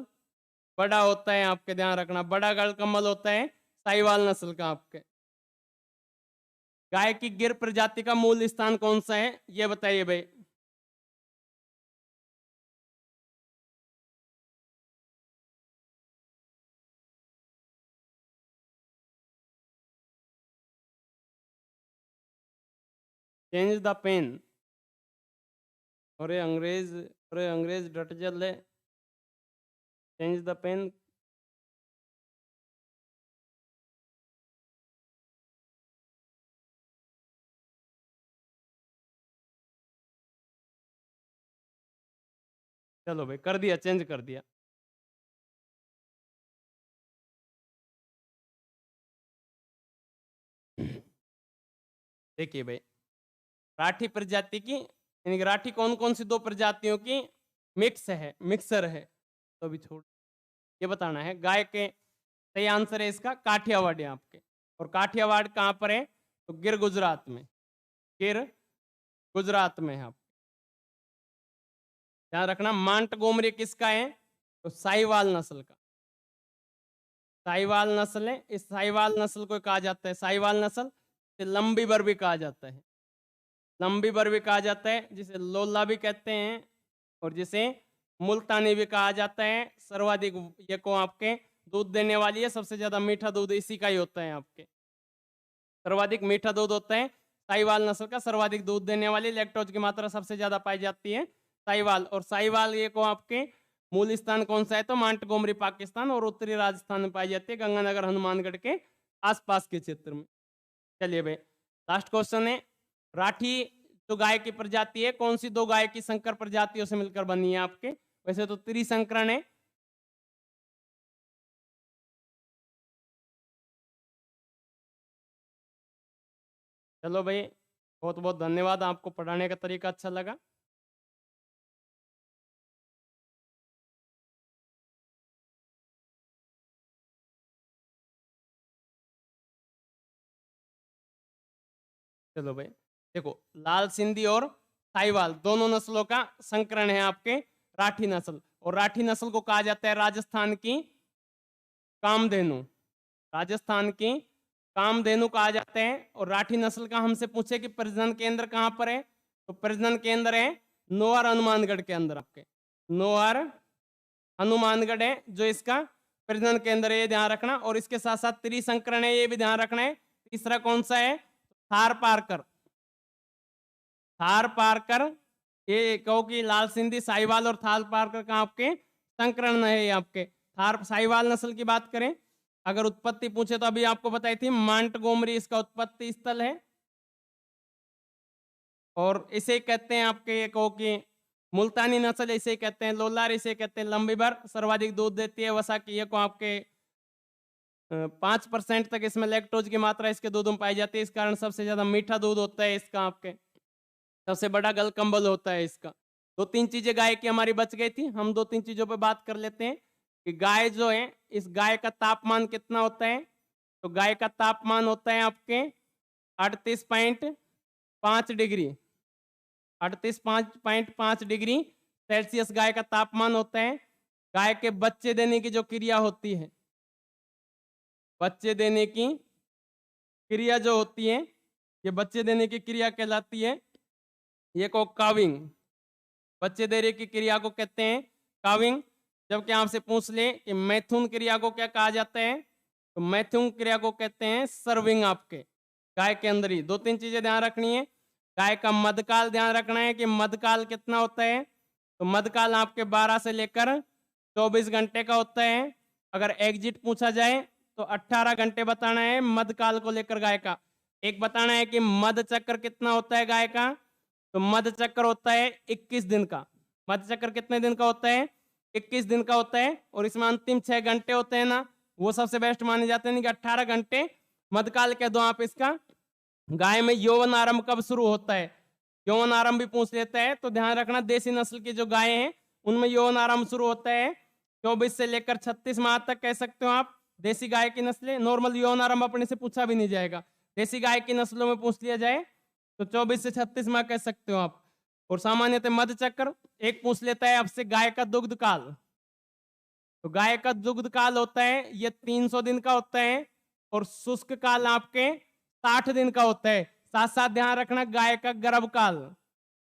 बड़ा होता है आपके, ध्यान रखना, बड़ा गल कंबल होता है साहिवाल नस्ल का आपके। गाय की गिर प्रजाति का मूल स्थान कौन सा है, ये बताइए भाई। चेंज द पेन, अरे अंग्रेज डट जल है, चेंज द पेन। चलो भाई कर दिया, चेंज कर दिया। देखिए भाई, राठी प्रजाति की, यानी कि राठी कौन कौन सी दो प्रजातियों की मिक्स है, मिक्सर है, तो अभी छोड़, ये बताना है। गाय के सही आंसर है इसका काठियावाड़ है आपके, और काठियावाड़ कहाँ पर है? तो गिर गुजरात में, गिर गुजरात में है आप, ध्यान रखना। मांट गोमरी किसका है? तो साहिवाल नस्ल का, साहिवाल नस्ल है। इस साहिवाल नस्ल को कहा जाता है, साहिवाल नस्ल से लंबी बर भी कहा जाता है, लंबी बर भी कहा जाता है, जिसे लोला भी कहते हैं, और जिसे मुल्तानी भी कहा जाता है। सर्वाधिक ये को आपके दूध देने वाली है, सबसे ज्यादा मीठा दूध इसी का ही होता है आपके, सर्वाधिक मीठा दूध होता है साहिवाल नस्ल का, सर्वाधिक दूध देने वाली, लैक्टोज की मात्रा सबसे ज्यादा पाई जाती है साहिवाल। और साहिवाल ये को आपके मूल स्थान कौन सा है? तो मांट गोमरी पाकिस्तान और उत्तरी राजस्थान में पाई जाती है, गंगानगर हनुमानगढ़ के आसपास के क्षेत्र में। चलिए भाई, लास्ट क्वेश्चन है, राठी जो गाय की प्रजाति है, कौन सी दो गाय की संकर प्रजातियों से मिलकर बनी है आपके? वैसे तो त्रिसंकरण है। चलो भाई, बहुत बहुत धन्यवाद, आपको पढ़ाने का तरीका अच्छा लगा। चलो भाई, देखो लाल सिंधी और साहिवाल, दोनों नस्लों का संकरण है आपके राठी नस्ल। और राठी नस्ल को कहा जाता है राजस्थान की कामधेनु, राजस्थान की कामधेनु कहा जाते हैं। और राठी नस्ल का हमसे पूछे कि प्रजनन केंद्र कहां पर है, तो प्रजनन केंद्र है नोहर हनुमानगढ़ के अंदर, आपके नोहर हनुमानगढ़ है जो इसका प्रजनन केंद्र है, ये ध्यान रखना। और इसके साथ साथ त्रिसंकरण है, ये भी ध्यान रखना है। तीसरा कौन सा है, थार पारकर, थार पारकर, ये कहो कि लाल सिंधी, साहिवाल और थार पारकर का आपके संकरण है। ये आपके थार साहिवाल नस्ल की बात करें, अगर उत्पत्ति पूछे तो अभी आपको बताई थी मांटगोमरी इसका उत्पत्ति स्थल है। और इसे कहते हैं आपके, ये कहो कि मुल्तानी नस्ल इसे कहते हैं, लोलार इसे कहते हैं, लंबीभर, सर्वाधिक दूध देती है वसा की, ये को आपके 5% तक इसमें लैक्टोज की मात्रा इसके दूध में पाई जाती है, इस कारण सबसे ज्यादा मीठा दूध होता है इसका, आपके सबसे बड़ा गल कंबल होता है इसका। दो तीन चीजें गाय की हमारी बच गई थी, हम दो तीन चीजों पे बात कर लेते हैं कि गाय जो है, इस गाय का तापमान कितना होता है। तो गाय का तापमान होता है आपके 38.5 डिग्री, 38.5 डिग्री सेल्सियस गाय का तापमान होता है। गाय के बच्चे देने की जो क्रिया होती है, बच्चे देने की क्रिया जो होती है, ये बच्चे देने की क्रिया कहलाती है, ये को काविंग, बच्चे देने की क्रिया को कहते हैं काविंग। जबकि आपसे पूछ ले कि मैथुन क्रिया को क्या कहा जाता है, तो मैथुन क्रिया को कहते हैं सर्विंग। आपके गाय के अंदर ही दो तीन चीजें ध्यान रखनी है। गाय का मधकाल ध्यान रखना है कि मधकाल कितना होता है, तो मधकाल आपके 12 से लेकर 24 घंटे का होता है। अगर एग्जिट पूछा जाए तो 18 घंटे बताना है मधकाल को लेकर गाय का। एक बताना है कि मध चक्र कितना होता है गाय का, तो मध चक्र होता है 21 दिन का। मध चक्र कितने दिन का होता है, 21 दिन का होता है। और इसमें अंतिम 6 घंटे होते हैं ना, वो सबसे बेस्ट माने जाते हैं, कि 18 घंटे मधकाल कह दो आप इसका। गाय में यौवन आरंभ कब शुरू होता है, यौवन आरंभ भी पूछ लेता है, तो ध्यान रखना देसी नस्ल की जो गाय हैं उनमें यौवन आरंभ शुरू होता है 24 से लेकर 36 माह तक कह सकते हो आप। देसी गाय की नस्लें, नॉर्मल यौवन आरंभ अपने से पूछा भी नहीं जाएगा, देसी गाय की नस्लों में पूछ लिया जाए तो 24 से 36 माह कह सकते हो आप। और सामान्यतः मध चक्र एक पूछ लेता है आपसे गाय का दुग्ध काल, तो गाय का दुग्ध काल होता है ये 300 दिन का होता है। और शुष्क काल आपके 60 दिन का होता है। साथ साथ ध्यान रखना गाय का गर्भकाल,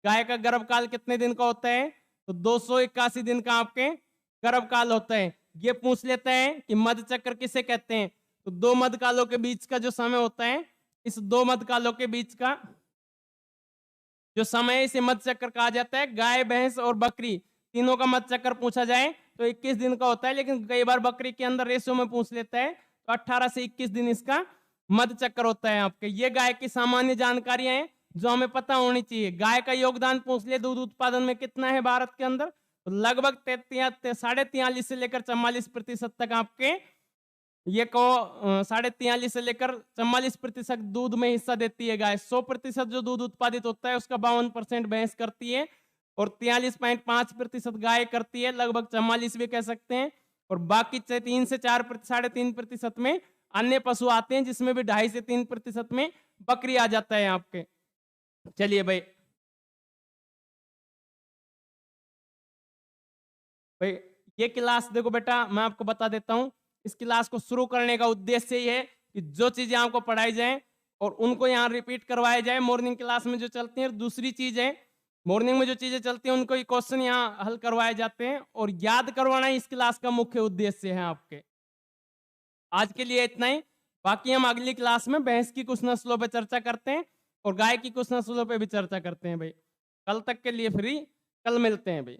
गाय का गर्भकाल कितने दिन का होता है, तो 281 दिन का आपके गर्भकाल होता है। ये पूछ लेता है कि मध चक्र किसे कहते हैं, तो दो मध कालों के बीच का जो समय होता है, इस दो मध कालों के बीच का जो समय इसे मध चक्र कहा जाता है। गाय, भैंस और बकरी तीनों का मध चक्र पूछा जाए तो 21 दिन का होता है, लेकिन कई बार बकरी के अंदर रेशो में पूछ लेता है तो 18 से 21 दिन इसका मध चक्र होता है आपके। ये गाय की सामान्य जानकारियां हैं जो हमें पता होनी चाहिए। गाय का योगदान पूछ ले दूध उत्पादन में कितना है भारत के अंदर, तो लगभग 43.5 से लेकर 44% तक आपके ये को 43.5 से लेकर 44% दूध में हिस्सा देती है गाय। 100% जो दूध उत्पादित होता है उसका 52% भैंस करती है और 43.5% गाय करती है, लगभग 44 भी कह सकते हैं। और बाकी 3 से 4 3.5% में अन्य पशु आते हैं, जिसमें भी 2.5 से 3% में बकरी आ जाता है आपके। चलिए भाई ये क्लास देखो बेटा, मैं आपको बता देता हूं, इस क्लास को शुरू करने का उद्देश्य ये है कि जो चीजें आपको पढ़ाई जाए और उनको यहाँ रिपीट करवाया जाए मॉर्निंग क्लास में जो चलती है। दूसरी चीज है, मॉर्निंग में जो चीजें चलती हैं उनको क्वेश्चन यहाँ हल करवाए जाते हैं और याद करवाना इस क्लास का मुख्य उद्देश्य है आपके। आज के लिए इतना ही, बाकी हम अगली क्लास में भैंस की कुछ नस्लों पर चर्चा करते हैं और गाय की कुछ नस्लों पर भी चर्चा करते हैं भाई। कल तक के लिए फ्री, कल मिलते हैं भाई।